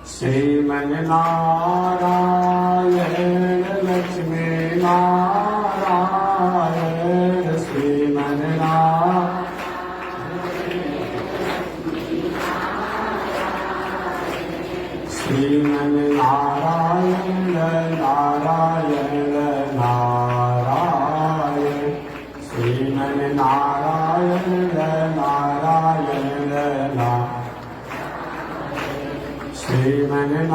श्रीमन्नारायण लक्ष्मी नारायण श्रीमन्नारायण नारायण नारायण श्रीमन्नारायण नारायण श्रीमन्नारायण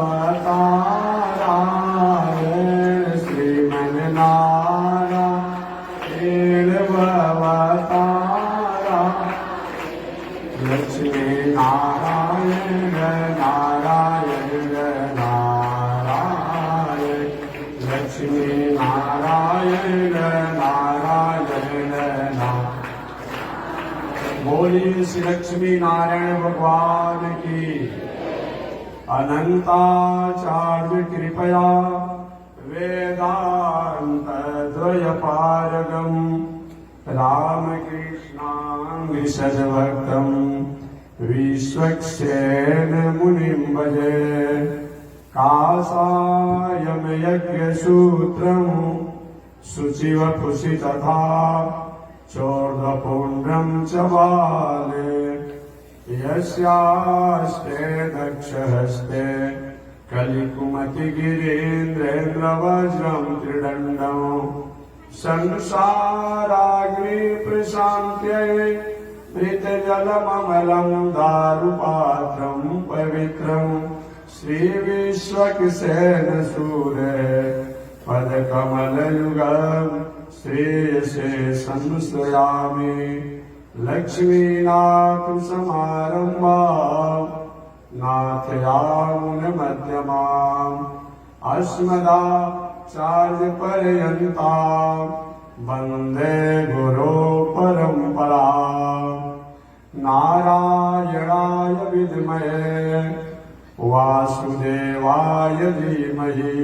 अवतारायण श्रीमन्नारायण अवतारा लक्ष्मी नारायण नारायण नारायण लक्ष्मी नारायण नारायण बोलिए श्री लक्ष्मी नारायण भगवान की। अनंताचार्य कृपया वेदांत द्वयपारगम रामकृष्णांग्रिसद्भक्तं विश्वक्सेन मुनिं भजे। काषायं यज्ञसूत्रं शुचिवपुषि तथा चोर्ध्वपुण्ड्रं च बाले यस्यास्ते दक्षहस्ते कलिकुमतिगिरीन्द्रेन्द्रवज्रं त्रिदण्डं संसाराग्नि प्रशान्त्यै मृतजलममलं दारुपात्रं पवित्रं श्रीविश्वक्सेन सूरे पदकमलयुगं श्रेयसे संश्रयामि। लक्ष्मीनाथसमारम्भां नाथयामुनमध्यमाम् अस्मदाचार्यपर्यन्तां वन्दे गुरुपरम्पराम्। नारायणाय विद्महे वासुदेवाय धीमहि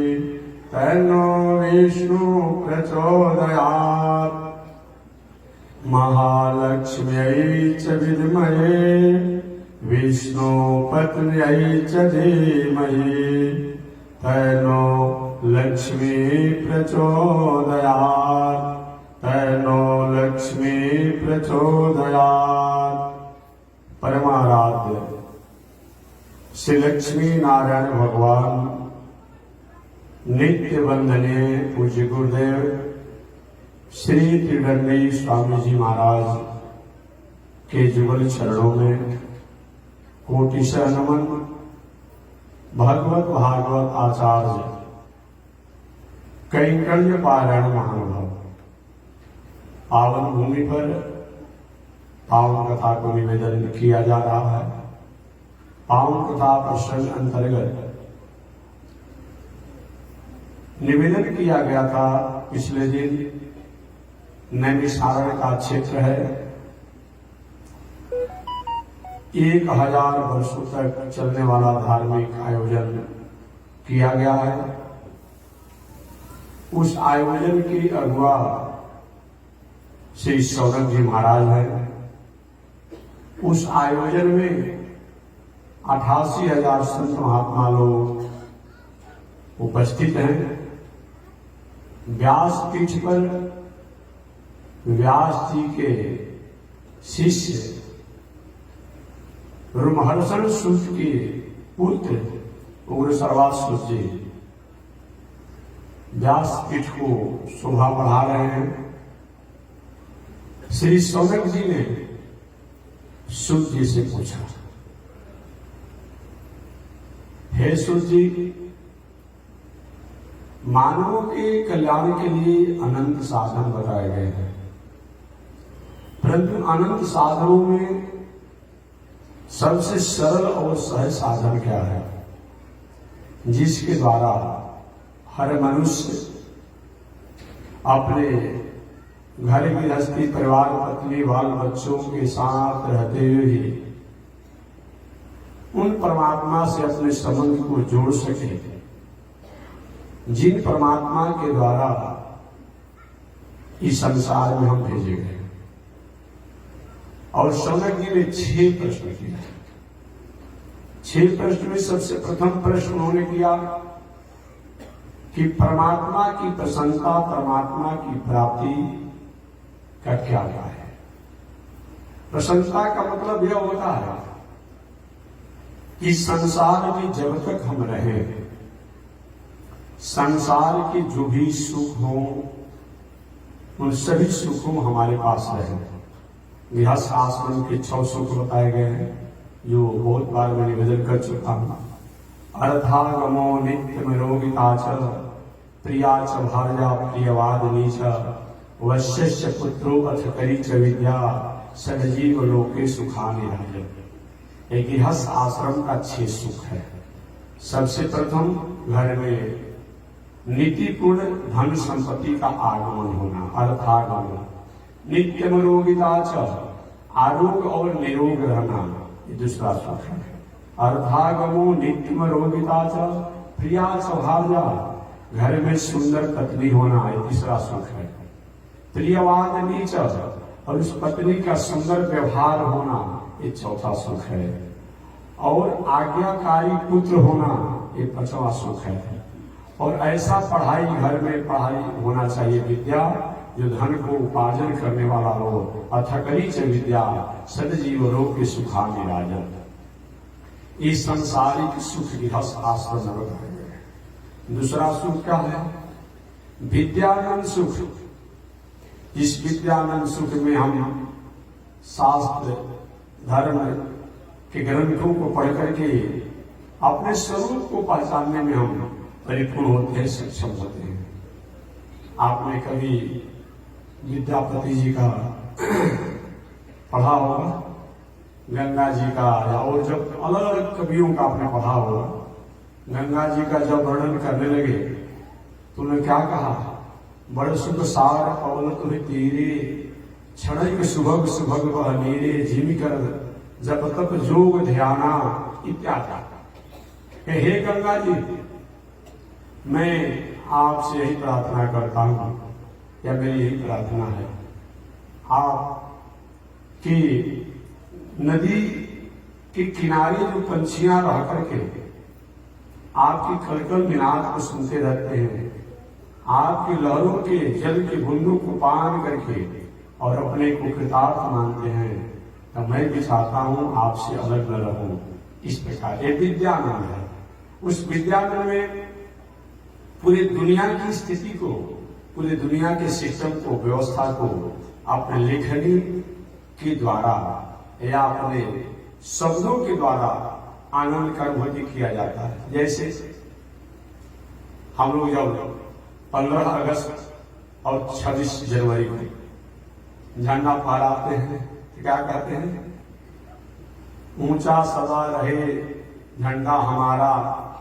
तन्नो विष्णु प्रचोदयात्। महालक्ष्म्यै च विद्महे विष्णुपत्न्यै च धीमहि तन्नो लक्ष्मी प्रचोदयात् तन्नो लक्ष्मी प्रचोदयात्। परमाराध्य श्री लक्ष्मी नारायण भगवान नित्य वंदनीय पूज्य गुरुदेव श्री त्रिदंडी स्वामी जी महाराज के जुगल चरणों में कोटिशः नमन। भगवत भागवत आचार्य कैंकर्य पारायण महानुभाव पावन भूमि पर पावन कथा को निवेदन किया जा रहा है। पावन कथा प्रसंग अंतर्गत निवेदन किया गया था पिछले दिन नैमिषारण्य का क्षेत्र है। 1000 वर्षों तक चलने वाला धार्मिक आयोजन किया गया है। उस आयोजन की अगुवा श्री सौनक जी महाराज हैं। उस आयोजन में 88,000 संत महात्मा लोग उपस्थित हैं। व्यास पीठ पर व्यास जी के शिष्य रोमहर्षण सूत के पुत्र उग्र सर्वासुत जी व्यास पीठ को शोभा बढ़ा रहे हैं। श्री सौनक जी ने सूत जी से पूछा, हे सूत जी, मानवों के कल्याण के लिए अनंत साधन बताए गए हैं, परंतु अनंत साधनों में सबसे सरल और सहज साधन क्या है, जिसके द्वारा हर मनुष्य अपने घर गृहस्थी परिवार पत्नी बाल बच्चों के साथ रहते हुए ही उन परमात्मा से अपने संबंध को जोड़ सके, जिन परमात्मा के द्वारा इस संसार में हम भेजे गए। और शौनक जी ने 6 प्रश्न किए। 6 प्रश्न में सबसे प्रथम प्रश्न उन्होंने किया कि परमात्मा की प्रसन्नता, परमात्मा की प्राप्ति का क्या है। प्रसन्नता का मतलब यह होता है कि संसार में जब तक हम रहें, संसार के जो भी सुख हो उन सभी सुखों हमारे पास रहे। गृहस्थ आश्रम के 6 सुख बताए गए हैं, जो बहुत बार मैं निवेदन कर चुका हूं। अर्थागमो नित्यमरोगिता च प्रिया च भार्या प्रियवादिनी च वश्यस्य पुत्रो अथ करी च विद्या सदजीव लोके सुखानि राजन। एक गृहस्थ आश्रम का 6 सुख है। सबसे प्रथम घर में नीतिपूर्ण धन संपत्ति का आगमन होना, अर्थागमन। नित्यमरोगिता च आरोग्य और निरोग रहना, ये दूसरा सुख है। अर्थागमो नित्यमरोगिता च प्रिया च भार्या, घर में सुंदर पत्नी होना, ये तीसरा सुख है। प्रियवादिनी च, और उस पत्नी का सुंदर व्यवहार होना, ये चौथा सुख है। और आज्ञाकारी पुत्र होना, ये 5वां सुख है। और ऐसा पढ़ाई, घर में पढ़ाई होना चाहिए, विद्या जो धन को उपार्जन करने वाला हो। अथकरी च विद्या सदजीव लोके सुखानि राजन। इस संसारिक सुख गृहस्थ आश्रम में बताए गए। दूसरा सुख क्या है? विद्यानंद सुख। इस विद्यानंद सुख में हम शास्त्र धर्म के ग्रंथों को पढ़ करके अपने स्वरूप को पहचानने में हम परिपूर्ण होते हैं, सक्षम होते हैं। आपने कभी विद्यापति जी का पढ़ा होगा, गंगा जी का, या और जब अलग अलग कवियों का आपने पढ़ा होगा। गंगा जी का जब वर्णन करने लगे तो उन्होंने क्या कहा? बड़ सुख सार पवन तुम्हें तीरे क्षण सुभग सुभग वह नीरे जिमी कर जब तप जोग ध्याना इत्यादि। हे गंगा जी, मैं आपसे यही प्रार्थना करता हूं, या मेरी यही प्रार्थना है, आप की नदी के किनारे जो पंछियां रह करके आपकी कलकल मिनाद को सुनते रहते हैं, आपकी लहरों के जल के बूंदों को पान करके और अपने को कृतार्थ मानते हैं, तो मैं भी चाहता हूं आपसे अलग न रहूं। इस प्रकार ये विद्यानंद है। उस विद्यानंद में पूरी दुनिया की स्थिति को, पूरी दुनिया के सिस्टम को, व्यवस्था को अपने लेखनी के द्वारा या अपने शब्दों के द्वारा आनंद का अनुभूति किया जाता है। जैसे हम लोग जब 15 अगस्त और 26 जनवरी को झंडा फहराते हैं तो क्या कहते हैं? ऊंचा सदा रहे झंडा हमारा।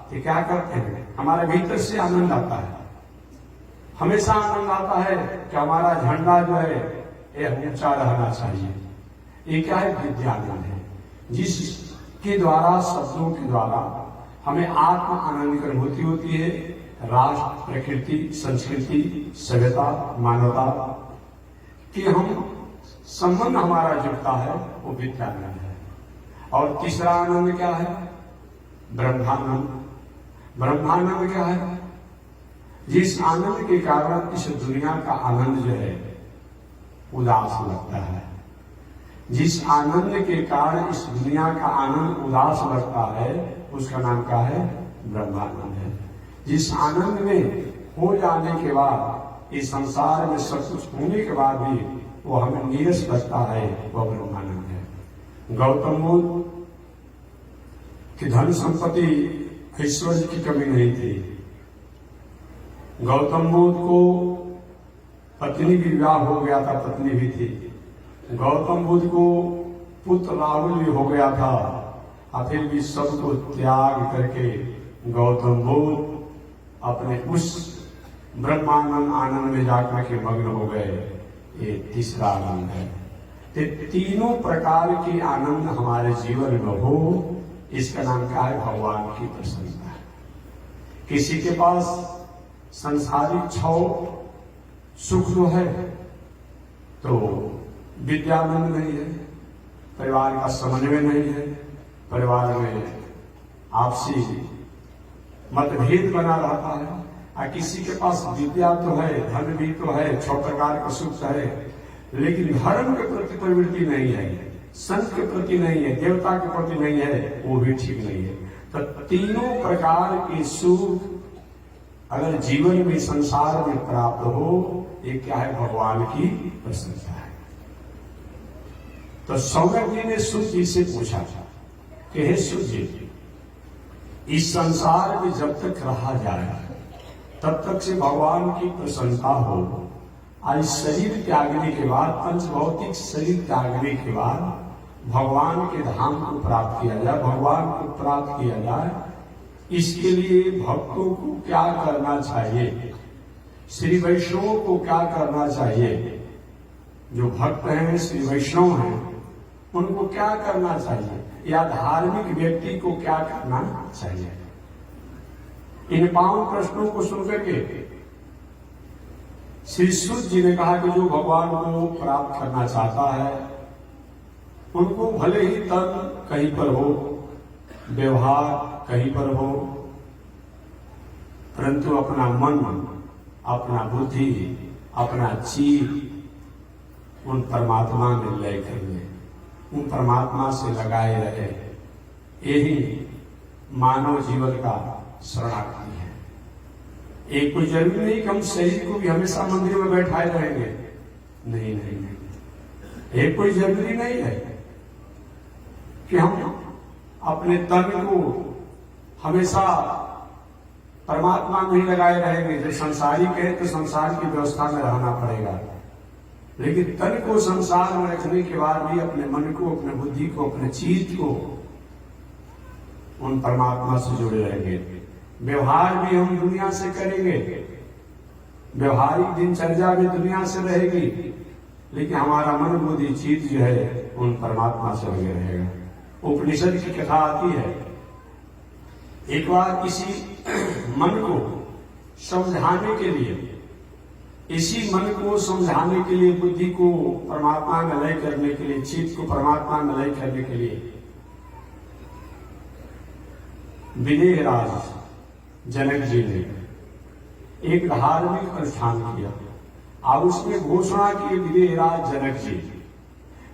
तो क्या करते हैं? हमारे भीतर से आनंद आता है, हमेशा आनंद आता है कि हमारा झंडा जो है यह ऊंचा रहना चाहिए। ये क्या है? विद्यानंद है, जिसके द्वारा, शब्दों के द्वारा हमें आत्म आनंद की अनुभूति होती है। राष्ट्र, प्रकृति, संस्कृति, सभ्यता, मानवता कि हम संबंध हमारा जुड़ता है, वो विद्यानंद है। और तीसरा आनंद क्या है? ब्रह्मानंद। ब्रह्मानंद क्या है? जिस आनंद के कारण इस दुनिया का आनंद जो है उदास लगता है, जिस आनंद के कारण इस दुनिया का आनंद उदास लगता है, उसका नाम क्या है? ब्रह्मानंद है। जिस आनंद में हो जाने के बाद, इस संसार में सब कुछ होने के बाद भी वो हमें नीरस लगता है, वह ब्रह्मानंद है। गौतम बुद्ध की धन संपत्ति, ऐश्वर्य की कमी नहीं थी। गौतम बुद्ध को पत्नी भी विवाह हो गया था, पत्नी भी थी। गौतम बुद्ध को पुत्र राहुल भी हो गया था, और फिर भी सबको त्याग करके गौतम बुद्ध अपने उस ब्रह्मानंद आनंद में जाकर के मग्न हो गए। ये तीसरा आनंद है। तो तीनों प्रकार के आनंद हमारे जीवन में हो, इसका नाम क्या है? भगवान की प्रसन्नता है। किसी के पास संसारिक 6 सुख जो है तो विद्यानंद नहीं है, परिवार का समन्वय नहीं है, परिवार में आपसी मतभेद बना रहता है। किसी के पास विद्या तो है, धन भी तो है, 6 प्रकार का सुख है, लेकिन धर्म के प्रति प्रवृत्ति नहीं है, संत के प्रति नहीं है, देवता के प्रति नहीं है, वो भी ठीक नहीं है। तो तीनों प्रकार के सुख अगर जीवन में संसार में प्राप्त हो, ये क्या है? भगवान की प्रशंसा है। तो सौनक जी ने सुत जी से पूछा कि हे सुत जी, इस संसार में जब तक रहा जाए तब तक से भगवान की प्रसन्नता हो। आज शरीर त्यागने के बाद, पंचभौतिक शरीर त्यागने के बाद भगवान के धाम को प्राप्त किया जाए, भगवान को प्राप्त किया जाए, इसके लिए भक्तों को क्या करना चाहिए? श्री वैष्णवों को क्या करना चाहिए? जो भक्त हैं, श्री वैष्णव हैं, उनको क्या करना चाहिए? या धार्मिक व्यक्ति को क्या करना चाहिए? इन 5 प्रश्नों को सुनकर के श्री सूत जी ने कहा कि जो भगवान को प्राप्त करना चाहता है, उनको भले ही तन कहीं पर हो, व्यवहार कहीं पर हो, परंतु अपना मन, अपना बुद्धि, अपना चित्त उन परमात्मा में लय कर ले, उन परमात्मा से लगाए रहे। यही मानव जीवन का शरणार्थी है। एक कोई जरूरी नहीं कि हम शरीर को भी हमेशा मंदिर में बैठाए रहेंगे, नहीं नहीं नहीं। एक कोई जरूरी नहीं है कि हम अपने तन को हमेशा परमात्मा में ही लगाए रहेंगे। जो संसारिक है तो संसार की व्यवस्था में रहना पड़ेगा, लेकिन तन को संसार में रखने के बाद भी अपने मन को, अपने बुद्धि को, अपने चित्त को उन परमात्मा से जुड़े रहेंगे। व्यवहार भी हम दुनिया से करेंगे, व्यवहारिक दिनचर्या भी दुनिया से रहेगी, लेकिन हमारा मन, बुद्धि, चित्त जो है उन परमात्मा से लगे रहेगा। उपनिषद की कथा आती है, एक बार किसी मन को समझाने के लिए, इसी मन को समझाने के लिए, बुद्धि को परमात्मा में लय करने के लिए, चित्त को परमात्मा में लय करने के लिए विदेह राज जनक जी ने एक धार्मिक अनुष्ठान किया और उसमें घोषणा की विदेह राज जनक जी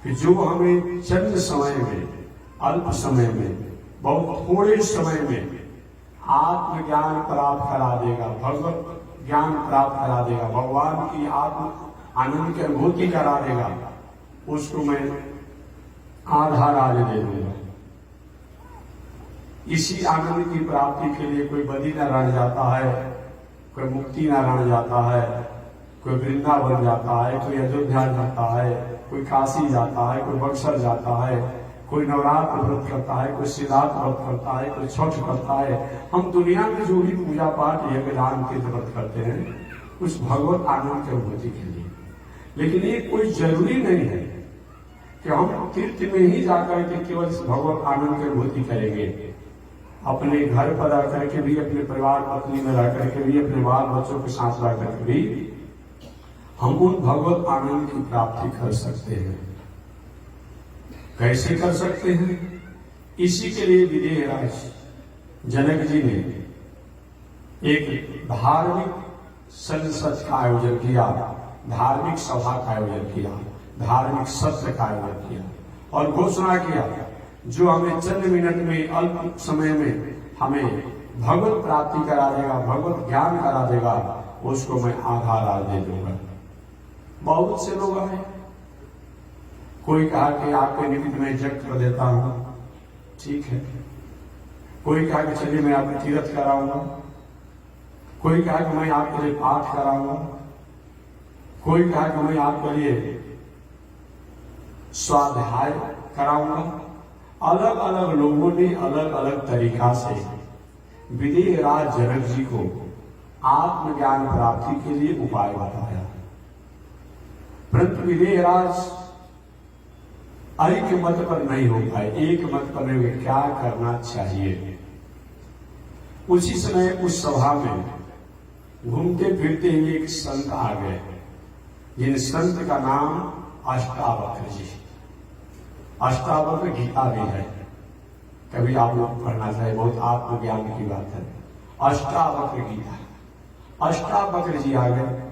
कि जो हमें चंद समय में, अल्प समय में, बहुत थोड़े समय में आत्मज्ञान प्राप्त करा देगा, भगवत ज्ञान प्राप्त करा देगा, भगवान की आत्म आनंद की अनुभूति करा देगा, उसको मैं आधा राज दे दूंगा। इसी आनंद की प्राप्ति के लिए कोई बद्री नारायण जाता है, कोई मुक्ति नारायण जाता है, कोई वृंदावन जाता है, कोई अयोध्या जाता है, कोई काशी जाता है, कोई बक्सर जाता है, कोई नवरात्र व्रत करता है, कोई सिद्धार्थ व्रत करता है, कोई छठ करता है। हम दुनिया में जो भी पूजा पाठ, यज्ञ, दान, तीर्थ व्रत करते हैं उस भगवत आनंद की अनुभूति के लिए। लेकिन ये कोई जरूरी नहीं है कि हम तीर्थ में ही जाकर के केवल भगवत आनंद की अनुभूति करेंगे। अपने घर पर रह करके भी, अपने परिवार पत्नी में रह करके भी, अपने बाल बच्चों के साथ रह करके भी हम उन भगवत आनंद की प्राप्ति कर सकते हैं। कैसे कर सकते हैं? इसी के लिए विदेह राज जनक जी ने एक धार्मिक संसद का आयोजन किया, धार्मिक सभा का आयोजन किया, धार्मिक सत्र का आयोजन किया और घोषणा किया जो हमें चंद मिनट में, अल्प समय में हमें भगवत प्राप्ति करा देगा, भगवत ज्ञान करा देगा, उसको मैं आधा राज दे दूंगा। बहुत से लोग आए, कोई कहा कि आपके निमित्त में यज्ञ कर देता हूं, ठीक है। कोई कहा कि चलिए मैं आपके तीर्थ कराऊंगा, कोई कहा कि मैं आपके लिए पाठ कराऊंगा, कोई कहा कि मैं आपके लिए स्वाध्याय कराऊंगा। अलग अलग लोगों ने अलग अलग तरीका से विदेह राज जनक जी को आत्मज्ञान प्राप्ति के लिए उपाय बताया, परंतु विदेह राज ऐक्य मत पर नहीं हो पाए, एक मत पर नहीं हुए क्या करना चाहिए। उसी समय उस सभा में घूमते फिरते हुए एक संत आ गए, जिन संत का नाम अष्टावक्र जी। अष्टावक्र गीता भी है, कभी आप लोग पढ़ना चाहिए, बहुत आत्मज्ञान की बात है। अष्टावक्र गीता, अष्टावक्र जी आ गए।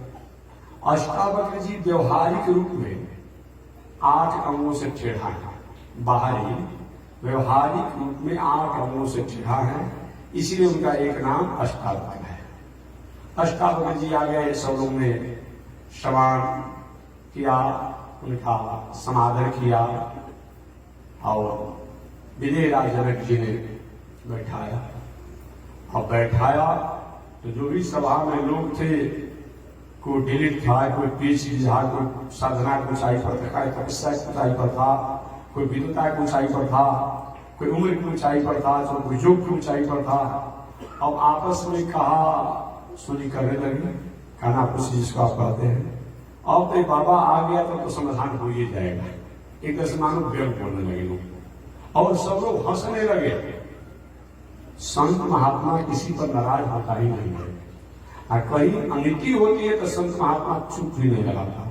अष्टावक्र जी व्यवहारिक रूप में 8 अंगों से टेढ़ा है, बाहरी व्यवहारिक रूप में 8 अंगों से टेढ़ा है, इसलिए उनका एक नाम अष्टावक्र है। अष्टावक्र जी आ गए, सब लोग ने स्नान किया, उनका समादर किया और विदेहराज जनक जी ने बैठाया। अब बैठाया तो जो भी सभा में लोग थे, कोई डिलीट था, कोई पीएचडी था, कोई साधना की ऊंचाई पर था, कोई तपस्या की ऊंचाई पर था, कोई विद्वता की ऊंचाई पर था, कोई उम्र की ऊंचाई पर था, तो कोई योग की ऊंचाई पर था। अब आपस में कहा सुनी करने लगे, कहना कुछ जिसको आप कहते हैं। अब तो बाबा आ गया तो समाधान हो ही जाएगा। एक दस मानो व्यंग बोलने लगे लोग और सब लोग हंसने लगे। संत महात्मा किसी पर नाराज होता ही नहीं है, और कहीं अनिति होती है तो संत महात्मा चुप भी नहीं लगाता।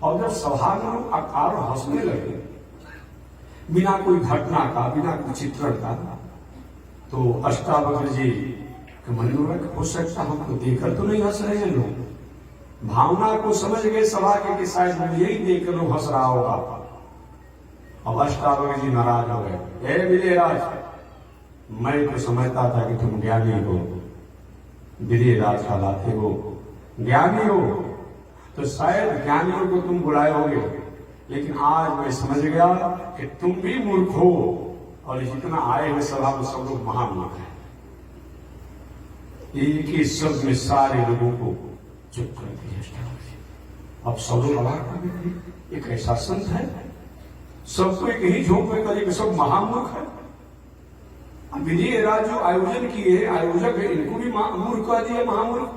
और जब सभा में लोग आकार हंसने लगे बिना कोई घटना का, बिना कोई चित्रण का, तो अष्टावक्र जी के मन में हो सकता हमको देखकर तो नहीं हंस रहे हैं लोग, भावना को समझ गए सभा के शायद यही देखकर लोग हंस रहा होगा। अब अष्टावक्र जी नाराज हो गए, हे विदेहराज, मैं तो समझता था कि तुम ज्ञानी हो, विदेहराज कहलाते हो, ज्ञानी हो, तो शायद ज्ञानियों को तुम बुलाए होगे, लेकिन आज मैं समझ गया कि तुम भी मूर्ख हो और जितना आए हुए सभा में सब लोग महामूर्ख हैं। एक ही शब्द में सारे लोगों को चुप कर दिया। अब सब लोग अवाक कर गए, एक ऐसा संत है, सबको एक ही झोंक में करे सब महामूर्ख है। विदेहराज जो आयोजन किए, आयोजक है, इनको भी मूर्ख कह दिए, महामूर्ख।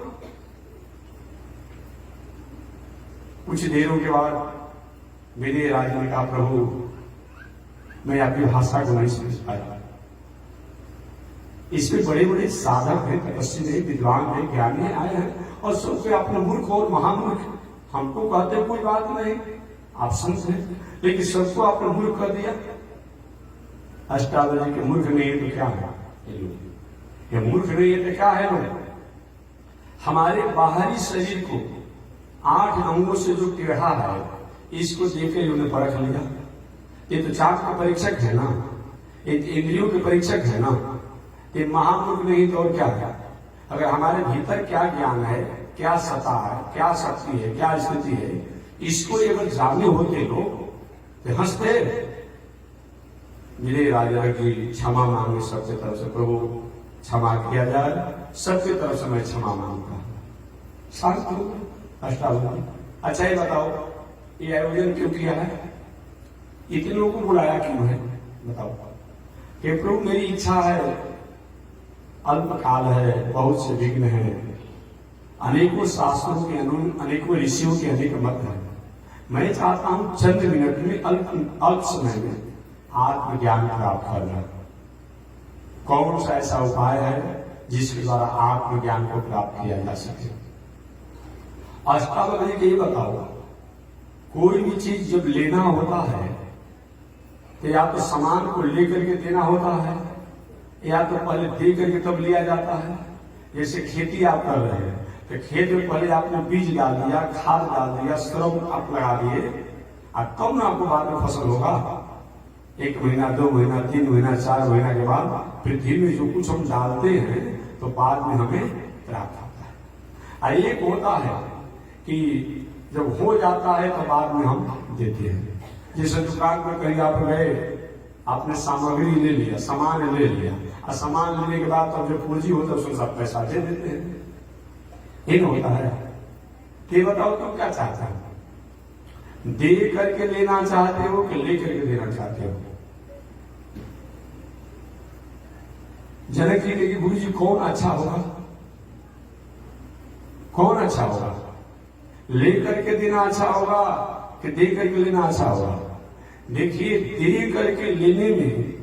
कुछ देरों के बाद विदेहराज ने कहा, प्रभु मैं आपकी भाषा को नहीं समझ पाया, इसमें बड़े बड़े साधक हैं, तपस्वी हैं, विद्वान हैं, ज्ञानी आए हैं और सबसे अपने मूर्ख और महामूर्ख हमको कहते कोई बात नहीं, आप संत हैं, लेकिन सबको आपने मूर्ख कर दिया। अष्टावक्र के मूर्ख नहीं है तो क्या है, ये मूर्ख नहीं है तो क्या है लोग। हमारे बाहरी शरीर को 8 अंगों से जो टेढ़ा है, इसको देखे उन्होंने परख लिया। ये तो चाक का परीक्षक है ना, ये इंद्रियों के परीक्षक है ना, ये महामूर्ख नहीं तो और क्या है। अगर हमारे भीतर क्या ज्ञान है, क्या सत्ता है, क्या शक्ति है, क्या स्थिति है, इसको अगर जाने होते लोग तो हंसते। विदेहराज की क्षमा मांगे सबके तरफ से, प्रभु क्षमा किया जाए, सबके तरफ से मैं क्षमा मांगता। शांत हो अष्टावक्र। अच्छा ये बताओ, ये आयोजन क्यों किया है, इतने लोगों को बुलाया क्यों है, बताओ। कि प्रभु मेरी इच्छा है, अल्पकाल है, बहुत से विघ्न है, अनेकों शास्त्रों के अनेकों ऋषियों के अनेक मत है, मैं चाहता हूं चंद मिनट में अल्प समय में आत्मज्ञान प्राप्त करना। कौन सा ऐसा उपाय है जिसके द्वारा आत्मज्ञान को प्राप्त किया जा सके। अष्टावक्र जी ये बताओ, कोई भी चीज जब लेना होता है तो या तो सामान को लेकर के देना होता है, या तो पहले दे करके तब लिया जाता है। जैसे खेती आप कर रहे हैं तो खेत में पहले आपने बीज डाल दिया, खाद डाल दिया, श्रम आप लगा दिए, और तब ना आपको बाद में फसल होगा। 1 महीना, 2 महीना, 3 महीना, 4 महीना के बाद पृथ्वी में जो कुछ हम डालते हैं तो बाद में हमें प्राप्त होता है। और एक होता है कि जब हो जाता है तो बाद में हम देते हैं। जैसे दुकान पर कहीं आप गए, आपने सामग्री ले लिया, सामान ले लिया, और सामान लेने के बाद तब जो पूंजी होता है उसमें सब पैसा दे देते हैं, ये होता है। ये बताओ तुम क्या चाहते हो, दे करके लेना चाहते हो कि ले करके देना चाहते हो। जनक जी ने गुरु जी कौन अच्छा होगा, कौन अच्छा होगा, ले करके देना अच्छा होगा कि दे करके लेना अच्छा होगा। देखिए, दे करके लेने में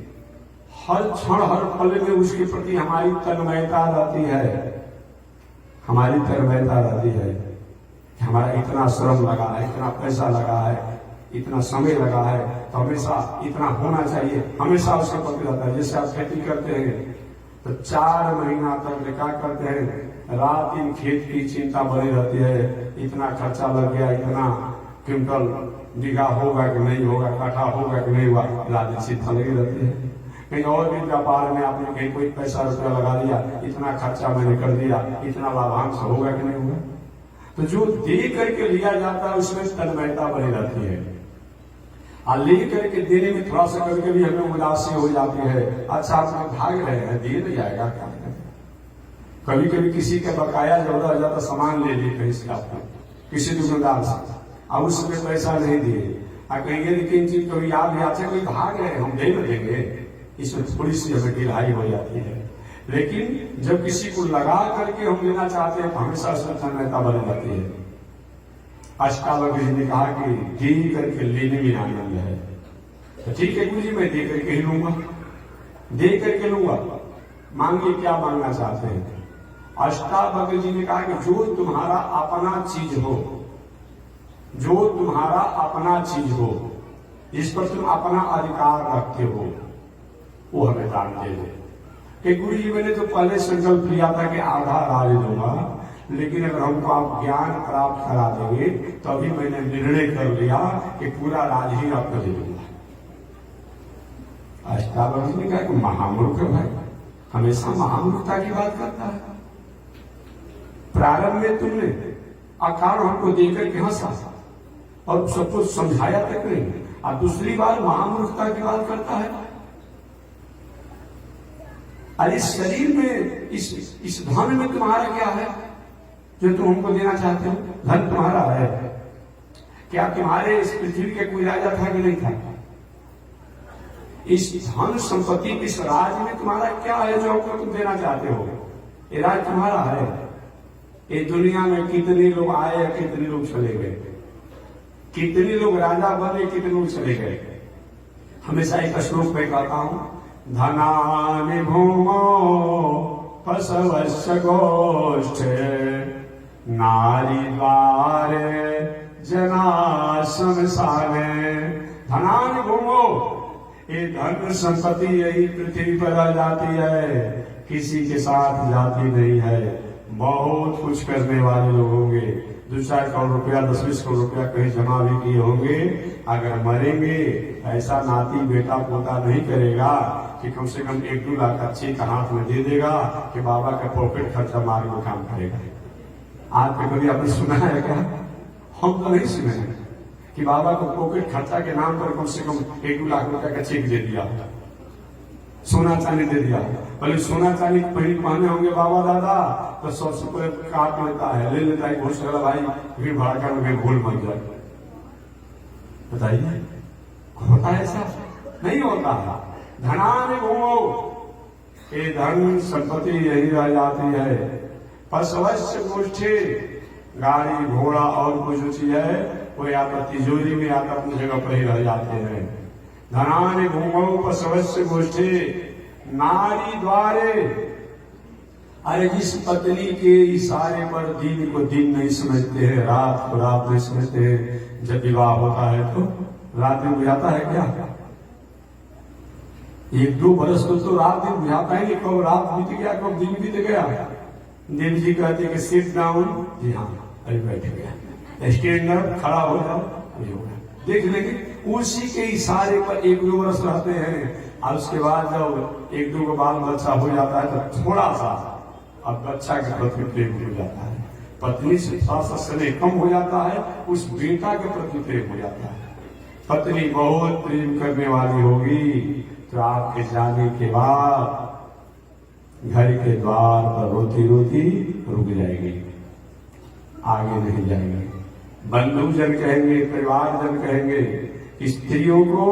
हर क्षण हर पल में उसके प्रति हमारी तन्मयता रहती है, हमारी तन्मयता रहती है कि हमारा इतना श्रम लगा है, इतना पैसा लगा है, इतना समय लगा है तो हमेशा इतना होना चाहिए, हमेशा उसका पता रहता है। जैसे आप खेती करते हैं तो 4 महीना तक क्या करते हैं, रात दिन खेत की चिंता बनी रहती है, इतना खर्चा लग गया, इतना क्विंटल बीघा होगा कि नहीं होगा, काठा होगा कि नहीं हुआ, रात दिन चिंता लगी रहती है। कहीं और भी व्यापार में आपने कहीं कोई पैसा रुपया लगा दिया, इतना खर्चा मैंने कर दिया, इतना लाभांश होगा कि नहीं होगा। तो जो दे करके लिया जाता है उसमें तन्मयता बनी रहती है, और ले करके देने में थोड़ा सा करके भी हमें उदासी हो जाती है। अच्छा आप भाग रहे हैं, दिए नहीं जाएगा क्या। कभी कभी किसी के बकाया ज्यादा ज्यादा सामान ले लिए कहीं से, आपको किसी दुकानदार से, अब उसमें पैसा नहीं दिए, कहेंगे लेकिन चीज कभी याद नहीं आते, कोई भाग रहे हम दे न देंगे, इसमें थोड़ी सी हमें ढिलाई हो जाती है। लेकिन जब किसी को लगा करके हम लेना चाहते हैं तो हमेशा उसमें तन्मयता बनी रहती है। अष्टावक्र जी ने कहा कि दे करके लेने में आनंद है। तो ठीक है गुरु जी, मैं दे करके ही लूंगा, दे करके लूंगा, मांगिए क्या मांगना चाहते हैं। अष्टावक्र जी ने कहा कि जो तुम्हारा अपना चीज हो, जो तुम्हारा अपना चीज हो, जिस पर तुम अपना अधिकार रखते हो, वो हमें दान दे दे। कि गुरु जी मैंने तो पहले संकल्प लिया था कि आधा राज दूंगा, लेकिन अगर हमको आप ज्ञान प्राप्त करा देंगे तो अभी मैंने निर्णय कर लिया कि पूरा राज ही आपको दे दूंगा। अष्टावक्र जी ने कहा कि महामूर्ख भाई, हमेशा महामूर्खता की बात करता है। प्रारंभ में तुमने आकार हमको देकर के हंसा और सब कुछ समझाया तक नहीं, और दूसरी बार महामूर्खता की बात करता है। अरे शरीर में इस धन में तुम्हारा क्या है जो तुम हमको देना चाहते हो? धन तुम्हारा है क्या? तुम्हारे इस पृथ्वी के कोई राजा था कि नहीं था? इस धन संपत्ति इस राज में तुम्हारा क्या है जो हमको तुम देना चाहते हो? ये राज तुम्हारा है। ये दुनिया में कितने लोग आए, कितने लोग चले गए, कितने लोग राजा बने, कितने लोग चले गए। हमेशा एक श्लोक में कहता हूं, धनानि भूमो पशवस्य गोष्ठे नारी द्वारे जना शमशाने। धनानि भूमो, ये धन संपत्ति यही पृथ्वी पर आ जाती है, किसी के साथ जाती नहीं है। बहुत कुछ करने वाले लोग होंगे, 2-4 करोड़ रुपया 10-20 करोड़ रुपया कहीं जमा भी किए होंगे, अगर मरेंगे ऐसा नाती बेटा पोता नहीं करेगा कि कम से कम 1-2 लाख का चेक हाथ में दे देगा कि बाबा का पॉकेट खर्चा मार में काम करेगा। आज पे कभी आपने सुना है क्या? हम तो नहीं सुने हैं कि बाबा को पॉकेट खर्चा के नाम पर कम से कम 1-2 लाख रुपया का चेक दे दिया, सोना चांदी दे दिया। भले सोना चांदी पहने होंगे बाबा दादा तो 100 रुपये काट लेता है, ले लेता है, घोष वाला भाई भीड़ भाड़का में भूल मत जाए। बताइए होता है ऐसा? नहीं होता है। धनानि भूमो, ये धन संपत्ति यही रह जाती है। पशवस्य गोष्ठी, गाड़ी घोड़ा और कुछ चीज है वो या तो तिजोरी में या तो अपनी जगह पर ही रह जाते हैं। धनानि भूमो पशवस्य गोष्ठी नारी द्वारे। अरे जिस पत्नी के इशारे पर दिन को दिन नहीं समझते हैं, रात को रात नहीं समझते हैं, जब विवाह होता है तो रात में बुझाता है क्या? 1-2 बरस तो रात दिन बुझाता है कि कब रात बीत गया कब दिन बीत गया। देव जी कहते कि सिट डाउन, जी हाँ अभी बैठ गया, स्टैंड अप खड़ा हो जाओ, देख लेंगे। उसी के इशारे पर 1-2 वर्ष रहते हैं, और उसके बाद जब 1-2 बाल बच्चा हो जाता है तो थोड़ा सा अब बच्चा के प्रति प्रेम हो जाता है, पत्नी से थोड़ा सा स्नेह कम हो जाता है, उस बेटा के प्रति प्रेम हो जाता है। पत्नी बहुत प्रेम करने वाली होगी तो आपके जाने के बाद घर के द्वार पर रोती रोती रुक जाएगी, आगे नहीं जाएगी। बंधुजन कहेंगे, परिवारजन कहेंगे, स्त्रियों को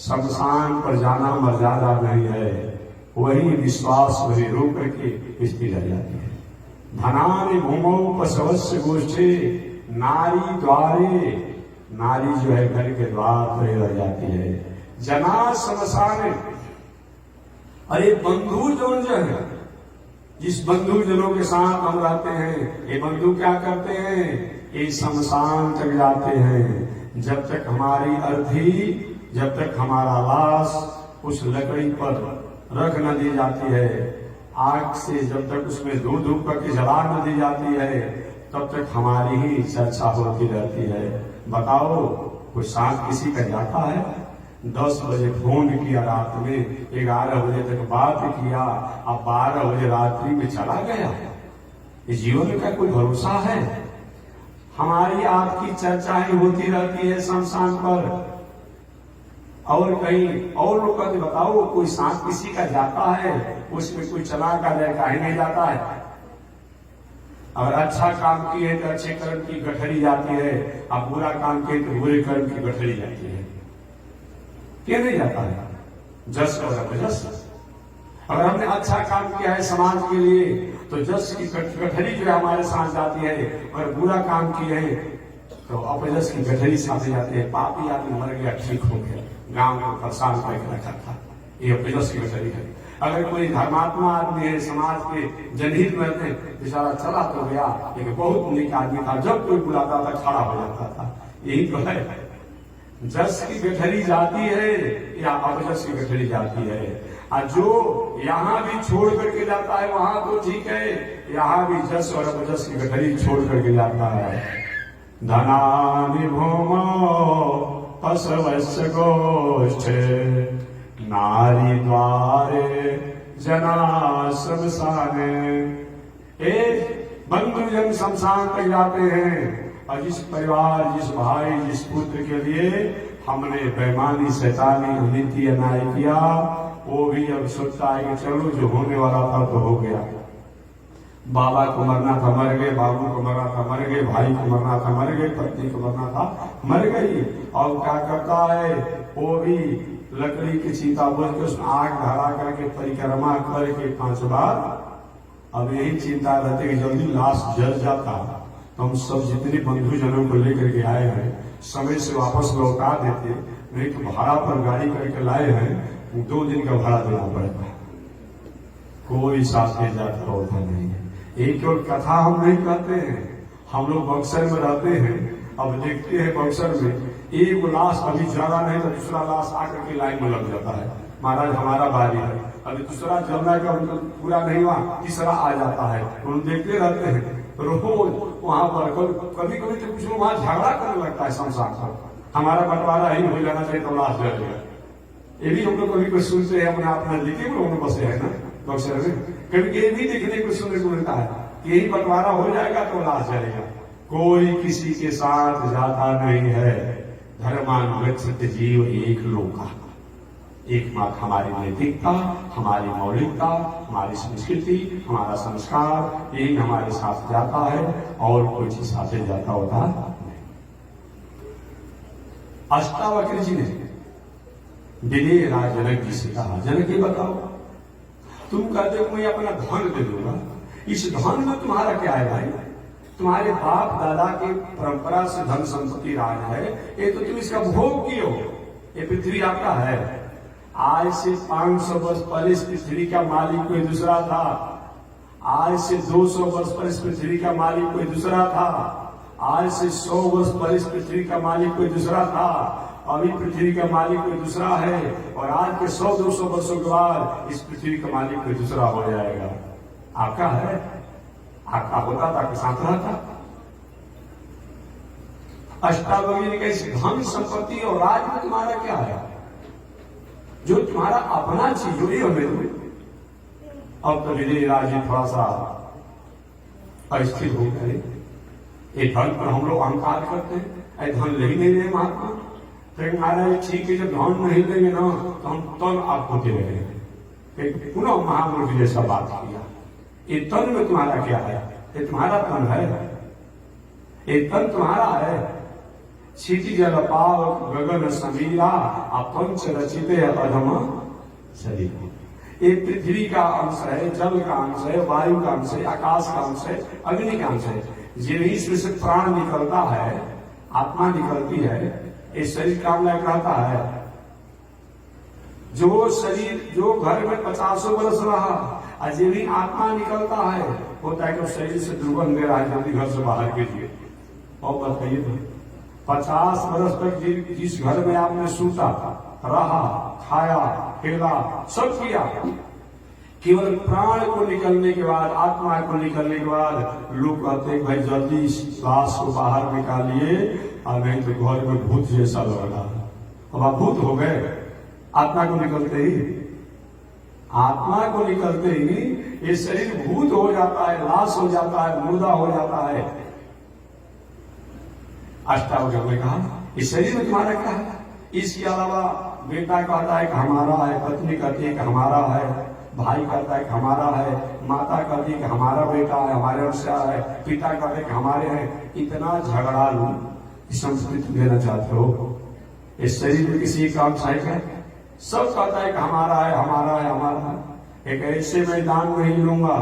शमशान पर जाना मर्यादा नहीं है, वही विश्वास वही रो करके स्त्री रह जाती है। धनानि भूमो पशवस्य गोष्ठी नारी द्वारे, नारी जो है घर के द्वार पर रह जाती है। जना शमशाने, अरे बंधु जो है, जिस बंधु जनों के साथ हम रहते हैं, ये बंधु क्या करते हैं? ये शमशान तक जाते हैं, जब तक हमारी अर्थी, जब तक हमारा लाश उस लकड़ी पर रख न दी जाती है, आग से जब तक उसमें धूप धूप करके जला न दी जाती है, तब तक हमारी ही चर्चा होती रहती है। बताओ, कोई साथ किसी का जाता है? 10 बजे फोन किया रात में, 11 बजे तक बात किया, अब 12 बजे रात्रि में चला गया। इस जीवन का कोई भरोसा है? हमारी आपकी चर्चाएं होती रहती है शमशान पर और कहीं और लोग कहते, बताओ कोई साथ किसी का जाता है, उसमें कोई चला का जाए, काहे नहीं जाता है? अगर अच्छा काम किए तो अच्छे कर्म की गठरी जाती है, अब बुरा काम किए तो बुरे कर्म की गठरी जाती है। क्यों नहीं जाता है? जस और अपजस। अगर हमने अच्छा काम किया है समाज के लिए तो जस की गठरी जो है हमारे साथ जाती है, और बुरा काम किए है तो अपजस की गठरी साथ जाती है। पापी आदमी मर गया, ठीक हो गया, गांव को परेशान करके रखा था, ये अपजस की गठरी है। अगर कोई धर्मात्मा आदमी है, समाज के जनहित में बेचारा चला तो गया, एक बहुत नेक आदमी था, जब कोई बुलाता था खड़ा हो जाता था। यही तो है, जस की गठरी जाती है या अपजस की गठरी जाती है। और जो यहाँ भी छोड़ करके जाता है वहां तो ठीक है, यहाँ भी जस और अपजस की गठरी छोड़ करके जाता है। धनानि भूमो पशवस्य गोष्ठे, नारी द्वारे जना शमशाने। बंधुजन शमशान तक जाते हैं, और जिस परिवार, जिस भाई, जिस पुत्र के लिए हमने बेईमानी, शैतानी, नीति अन्याय किया, वो भी अब सोचता है कि चलो जो होने वाला था तो हो गया। बाबा को मरना था मर गए, बाबू को मरना था मर गए, भाई को मरना था मर गए, पत्नी को मरना था मर गई। और क्या करता है, वो भी लकड़ी की चिता बोल के उसमें आग धरा करके परिक्रमा करके 5 बार। अब यही चिंता रहती कि जल्दी लाश जल जाता तो हम सब जितने बंधुजनों को लेकर के आए हैं समय से वापस लौटा देते, नहीं तो भाड़ा पर गाड़ी करके लाए हैं, 2 दिन का भाड़ा देना पड़ेगा। कोई साथ में जाता होता नहीं है। एक और कथा हम नहीं कहते हैं, हम लोग बक्सर में रहते हैं, अब देखते हैं बक्सर में एक लाश अभी जला नहीं तो दूसरा लाश आकर के लाइन में लग जाता है। महाराज हमारा बारी है, अभी दूसरा जलना का पूरा नहीं हुआ, तीसरा आ जाता है। हम देखते रहते हैं रोज वहां पर। कभी कभी तो कुछ लोग वहां झगड़ा करने लगता है शमशान पर, हमारा बंटवारा ही हो जाना चाहिए तो लाश जल गया। ये भी हम लोग कभी कुछ सुनते हैं, अपने आप नजदीकी में लोग बसे है ना बक्सर में, कभी ये भी देखने को सुनने को मिलता है, यही बंटवारा हो जाएगा तो लाश जलेगा। कोई किसी के साथ जाता नहीं है। धर्मानुगच्छित जीव एक लोका, एकमात्र हमारी नैतिकता, हमारी मौलिकता, हमारी संस्कृति, हमारा संस्कार, यही हमारे साथ जाता है और कोई चीज साथ जाता होता नहीं। अष्टावक्र जी ने विनय राज जनक जी से कहा, जनक जी बताओ, तुम कहते हो मैं अपना धन दे दूंगा, इस धन में तुम्हारा क्या है भाई? तुम्हारे बाप दादा की परंपरा से धन संपत्ति राज है, ये तो तुम इसका भोग किए हो, ये पृथ्वी आपका है। आज से 500 वर्ष पहले इस पृथ्वी का मालिक कोई दूसरा था, आज से 200 वर्ष पहले इस पृथ्वी का मालिक कोई दूसरा था, आज से 100 वर्ष पहले इस पृथ्वी का मालिक कोई दूसरा था, अभी पृथ्वी का मालिक कोई दूसरा है, और आज के 100-200 वर्षों के बाद इस पृथ्वी का मालिक कोई दूसरा हो जाएगा। आपका है, आपका होता था कि साथ रहा था। अष्टावक्र ने कहा धन संपत्ति और राज में तुम्हारा क्या है? जो तुम्हारा अपना चीज हो, ये हमें दो। अब तो विजय राज जी थोड़ा सा अस्थिर हो गए। ये धन पर हम लोग अहंकार करते हैं, धन ले ही नहीं रहे महात्मा। फिर महाराज ठीक है, जब धन नहीं देंगे ना तो हम तन आपको दे रहे हैं। पुनः महामूर्ख जैसा बात किया, ये तन में तुम्हारा क्या है? ये तुम्हारा तन है, ये तन तुम्हारा है। क्षिति जल पाव गगन समीरा पंच रचिते अधम शरीर। ये पृथ्वी का अंश है, जल का अंश है, वायु का अंश है, आकाश का अंश है, अग्नि का अंश है। जिन्हीं से प्राण निकलता है, आत्मा निकलती है, ये शरीर काम लायक रहता है। जो शरीर जो घर में 50 वर्ष रहा, जिन्हीं आत्मा निकलता है, होता है कि शरीर से दुर्गंध दे रहा है, जल्दी घर से बाहर कीजिए। और बताइए 50 वर्ष तक जिस घर में आपने सूता, रहा, खाया, खेला, सब किया, केवल प्राण को निकलने के बाद, आत्मा को निकलने के बाद लोग कहते हैं भाई जल्दी श्वास को बाहर निकालिए, और नहीं तो घर में भूत जैसा लग रहा है। अब आप भूत हो गए आत्मा को निकलते ही। आत्मा को निकलते ही ये शरीर भूत हो जाता है, लाश हो जाता है, मुर्दा हो जाता है। अष्टावक्र ने कहा इस शरीर में तुम्हारा क्या है? इसके अलावा बेटा कहता है कि हमारा है, पत्नी कहती है कि हमारा है, भाई कहता है कि हमारा है, माता कहती है कि हमारा बेटा है, हमारे अंश है, पिता कहते हैं कि हमारे हैं। इतना झगड़ा लू संस्कृति देना चाहते हो? इस शरीर में किसी का अंश है क्या? सब कहता है कि हमारा है, हमारा है, हमारा है। एक ऐसे मैदान में ही लूंगा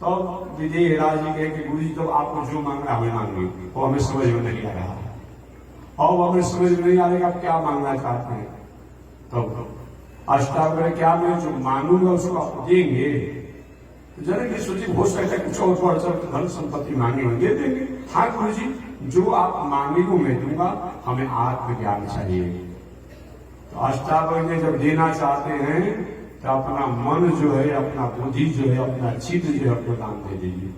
तो विदेह राजी कहे कि गुरु जी तो आपको जो मांगना हमें मांगिए, वो हमें समझ में नहीं आ रहा है, और हमें समझ में नहीं आ रहा आप क्या मांगना चाहते हैं। तो अष्टावक्र क्या मैं जो मांगूंगा उसको आप देंगे? जरा की सोचिए, हो सकता है कुछ और धन संपत्ति मांगे होंगे, दे देंगे। हाँ गुरु जी जो आप मांगे वो मैं दूंगा, हमें आत्मज्ञान चाहिए। तो अष्टावक्र जब देना चाहते हैं तो अपना मन जो है, अपना बुद्धि जो है, अपना चित्त जो है अपने दान दे दीजिए।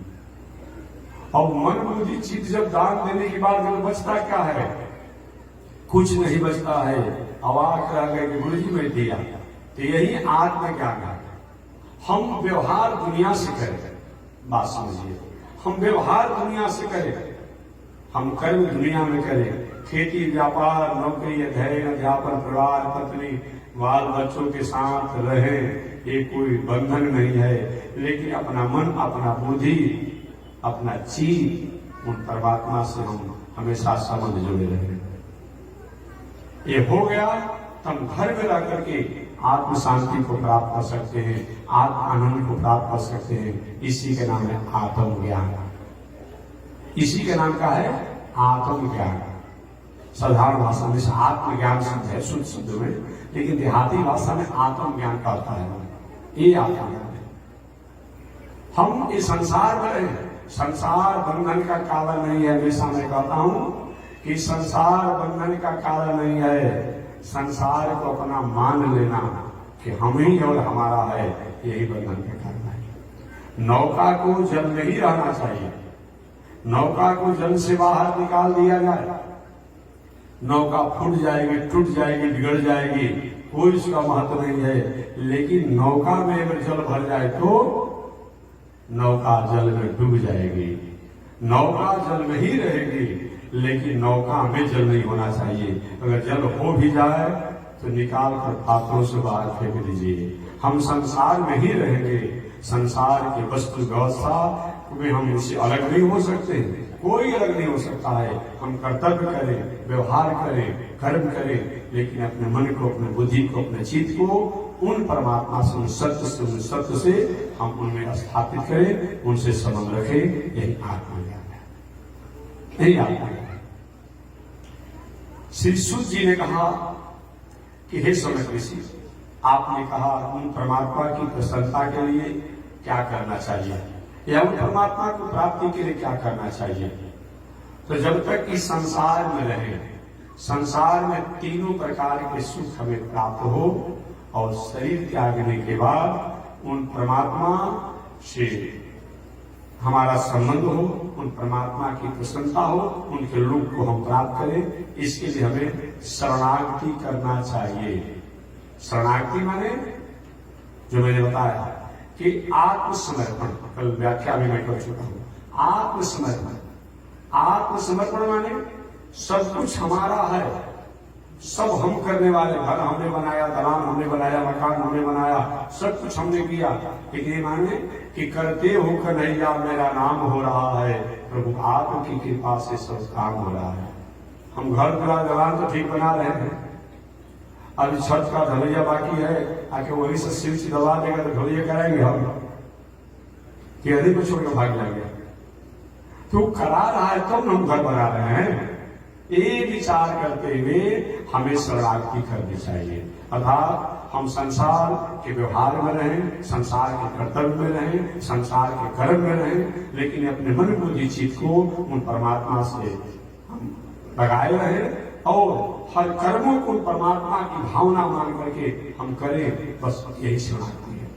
और मन बुद्धि चित्त जब दान देने के बाद जब बचता क्या है? कुछ नहीं बचता है। अवाक रह गए कि गुरु जी मैं दिया। तो यही आत्मज्ञान है। हम व्यवहार दुनिया से करें, बात समझिए, हम व्यवहार दुनिया से करें, हम कर्म दुनिया में करें, खेती, व्यापार, नौकरी, अध्ययन, अध्यापन, परिवार, पत्नी, बाल बच्चों के साथ रहे, ये कोई बंधन नहीं है। लेकिन अपना मन, अपना बुद्धि, अपना चित्त उन परमात्मा से हम हमेशा संबंध जुड़े रहे। ये हो गया तो हम घर में रह करके आत्म शांति को प्राप्त कर सकते हैं, आत्म आनंद को प्राप्त कर सकते हैं। इसी के नाम है आत्मज्ञान। इसी के नाम का है आत्मज्ञान। साधारण भाषा में आत्मज्ञान शब्द है शुद्ध शब्द में, लेकिन देहाती भाषा में आत्मज्ञान का अर्थ है ये आत्मज्ञान है। हम इस संसार में रहे, संसार बंधन का कारण नहीं है। हमेशा मैं कहता हूं कि संसार बंधन का कारण नहीं है। संसार को अपना मान लेना कि हम ही और हमारा है, यही बंधन का कारण है। नौका को जल में ही रहना चाहिए। नौका को जल से बाहर निकाल दिया जाए, नौका फूट जाएगी, टूट जाएगी, बिगड़ जाएगी, कोई उसका महत्व नहीं है। लेकिन नौका में अगर जल भर जाए तो नौका जल में डूब जाएगी। नौका जल में ही रहेगी, लेकिन नौका में जल नहीं होना चाहिए। अगर जल हो भी जाए तो निकाल कर पात्रों से बाहर फेंक दीजिए। हम संसार में ही रहेंगे। संसार की वस्तु व्यवस्था में हम उससे अलग नहीं हो सकते, कोई अलग नहीं हो सकता है। हम कर्तव्य करें, व्यवहार करें, कर्म करें, लेकिन अपने मन को, अपने बुद्धि को, अपने चित्त को उन परमात्मा से, उन सत्य से हम उनमें स्थापित करें, उनसे संबंध रखें। यही आत्मज्ञान है, यही आत्मज्ञान। श्री सूत जी ने कहा कि हे समय ऋषि, आपने कहा उन परमात्मा की प्रसन्नता के लिए क्या करना चाहिए, या उन परमात्मा को प्राप्ति के लिए क्या करना चाहिए। तो जब तक इस संसार में रहे, संसार में तीनों प्रकार के सुख हमें प्राप्त हो, और शरीर त्यागने के बाद उन परमात्मा से हमारा संबंध हो, उन परमात्मा की प्रसन्नता हो, उनके रूप को हम प्राप्त करें, इसके लिए हमें शरणागति करना चाहिए। शरणागति माने जो मैंने बताया कि आत्मसमर्पण, कल व्याख्या भी मैं कर चुका हूं। आत्मसमर्पण, आत्मसमर्पण माने सब कुछ हमारा है, सब हम करने वाले। घर हमने बनाया, दलान हमने बनाया, मकान हमने बनाया, सब कुछ हमने किया। लेकिन ये माने कि करते हो कन्हैया मेरा नाम हो रहा है, प्रभु आपकी कृपा से सब काम हो रहा है। हम घर पूरा दलान तो ठीक बना रहे हैं, अभी छत का ढलैया बाकी है, आके वही से स्विच दबा देगा तो ढलैया कराएंगे हम कि अधिक को छोड़कर भाग जाएंगे। तो करा रहा है तब हम घर बना रहे हैं। ये विचार करते हुए हमें शरणागति करनी चाहिए। अर्थात हम संसार के व्यवहार में रहें, संसार के कर्तव्य में रहें, संसार के कर्म में रहें, लेकिन अपने मन बुद्धि चित्त को उन परमात्मा से हम लगाए रहे और हर कर्मों को परमात्मा की भावना मान करके हम करें, बस यही शरणागति है।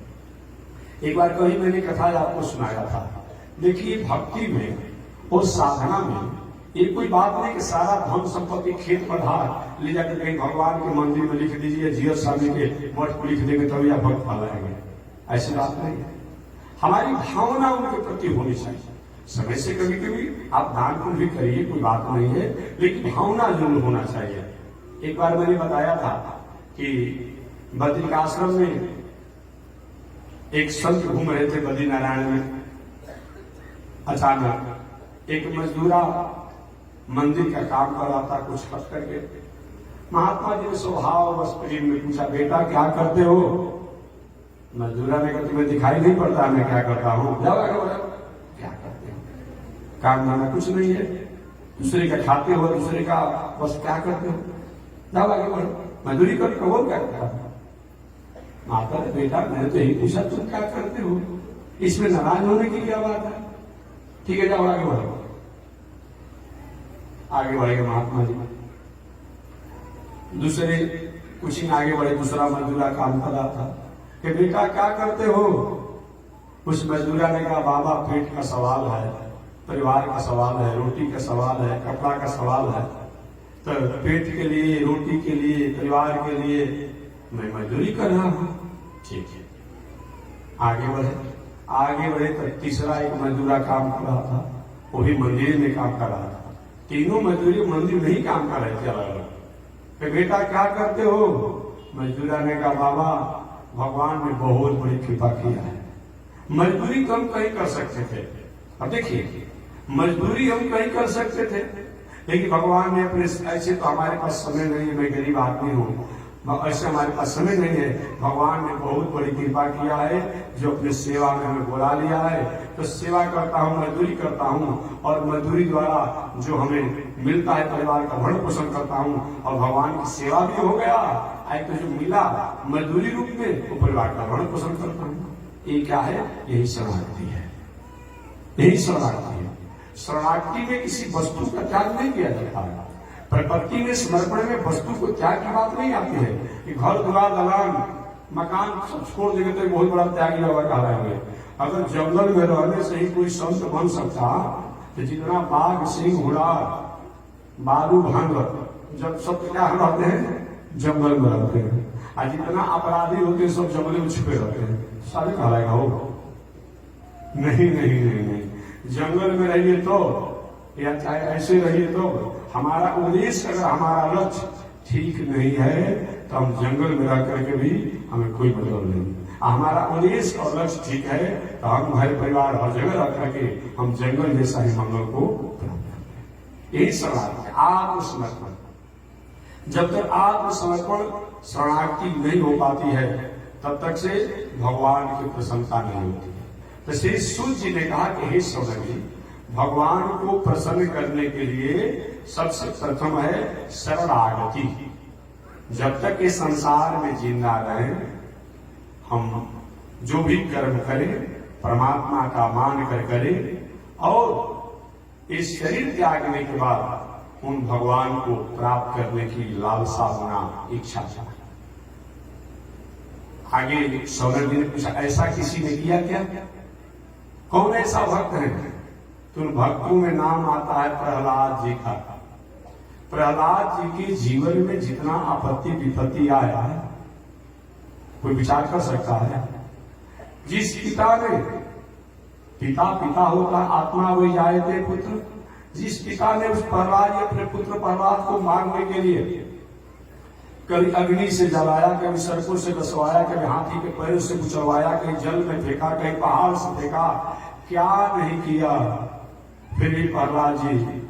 एक बार कहीं मैंने कथा आपको सुनाया था। देखिए, भक्ति में और साधना में ये कोई बात नहीं कि सारा धन संपत्ति खेत पधार ले जाकर कहीं भगवान के मंदिर में लिख दीजिए, जीएस स्वामी के मठ को लिख देंगे तभी आप भक्त पालाएंगे। ऐसी बात नहीं है। हमारी भावना उनके प्रति होनी चाहिए। समय से कभी कभी आप दान पुण्य भी करिए, कोई बात नहीं है, लेकिन भावना जरूर होना चाहिए। एक बार मैंने बताया था कि बद्रिकाश्रम में एक संत घूम रहे थे बद्रीनारायण में। अचानक एक मजदूरा मंदिर का काम कर रहा था, कुछ खर्च करके। महात्मा जी ने स्वभाव बस प्रेम में पूछा, बेटा क्या करते हो? मजदूरा ने कहा, तुम्हें दिखाई नहीं पड़ता मैं क्या करता हूँ? जाओ आगे बढ़ो। क्या करते हो? काम नाना कुछ नहीं है, दूसरे का खाते हो, दूसरे का बस क्या करते हो? जाओ आगे बढ़ो। मजदूरी करके वो क्या करता है? माता ने, बेटा मैंने तो यही पूछा तुम क्या करते हो, इसमें नाराज होने की क्या बात है? ठीक है, जाओ आगे बढ़ो। आगे बढ़ेगा महात्मा जी। दूसरे कुछ ही आगे बढ़े, दूसरा मजदूरा काम कर रहा था कि बेटा क्या करते हो? उस मजदूरा ने कहा, बाबा पेट का सवाल है, परिवार का सवाल है, रोटी का सवाल है, कपड़ा का सवाल है, तो पेट के लिए, रोटी के लिए, परिवार के लिए मैं मजदूरी कर रहा हूं। ठीक है, आगे बढ़े तो तीसरा एक मजदूरा काम कर रहा था, वो भी मंदिर में काम कर रहा था। तीनों मजदूरी मंदिर में ही काम कर रहे थे अलग अलग। बेटा क्या करते हो? मजदूरा ने कहा, बाबा भगवान ने बहुत बड़ी कृपा किया है, मजदूरी तो हम कहीं कर सकते थे। अब देखिए, मजदूरी हम कहीं कर सकते थे, लेकिन भगवान ने अपने, ऐसे तो हमारे पास समय नहीं है, मैं गरीब आदमी हूँ, ऐसे हमारे पास समय नहीं है, भगवान ने बहुत बड़ी कृपा किया है जो अपने सेवा में हमें बुला लिया है। तो सेवा करता हूँ, मजदूरी करता हूँ, और मजदूरी द्वारा जो हमें मिलता है परिवार का भरण पोषण करता हूँ, और भगवान की सेवा भी हो गया। एक तो जो मिला मजदूरी रूप में, वो परिवार का भरण पोषण करता हूँ। ये क्या है? यही शरणागति है, यही शरणागति है। शरणागति में किसी वस्तु का त्याग नहीं किया जाता है। प्रकृति में समर्पण में वस्तु को त्याग की बात नहीं आती है कि घर द्वार दलान मकान सब छोड़ देंगे तो बहुत बड़ा त्यागी बाबा कहलाएंगे। अगर जंगल में रहने से ही कोई संत बन सकता, तो जितना बाघ, सिंह, घोड़ा, बालू, भांग, जब सब क्या रहते हैं? जंगल में रहते हैं। और जितना अपराधी होते हैं सब जंगल में छुपे रहते हैं, सारे कहलाएगा हो? नहीं नहीं नहीं नहीं, जंगल में रहिए तो, या चाहे ऐसे रहिए तो, हमारा उद्देश्य अगर हमारा लक्ष्य ठीक नहीं है तो हम जंगल में रह करके भी हमें कोई मतलब नहीं। हमारा उद्देश्य और लक्ष्य ठीक है तो हम घर परिवार हर जगह रह करके हम जंगल जैसा ही मंगल को प्राप्त करते हैं। यही सवाल है आत्मसमर्पण। जब तक आत्मसमर्पण शरणागति नहीं हो पाती है, तब तक से भगवान की प्रसन्नता नहीं होती है। तो श्री सूत जी ने कहा कि हे सौनकी, भगवान को प्रसन्न करने के लिए सबसे प्रथम है शरणागति। जब तक इस संसार में जिंदा रहें, हम जो भी कर्म करें परमात्मा का मान कर करें, और इस शरीर त्यागने के बाद उन भगवान को प्राप्त करने की लालसा होना, इच्छा चाहिए। आगे सौनक जी ने पूछा, ऐसा किसी ने किया क्या? कौन ऐसा भक्त है? तो उन भक्तों में नाम आता है प्रहलाद जी का। प्रहलाद जी के जीवन में जितना आपत्ति विपत्ति आया है, कोई विचार कर सकता है? जिस पिता ने, पिता होता आत्मा वही जाए थे पुत्र, जिस पिता ने उस प्रहलाद अपने पुत्र प्रहलाद को मारने के लिए कभी अग्नि से जलाया, कभी सड़कों से बसवाया, कभी हाथी के पैरों से कुचलवाया, कहीं जल में फेंका, कहीं पहाड़ से फेंका, क्या नहीं किया, फिर भी प्रहलाद जी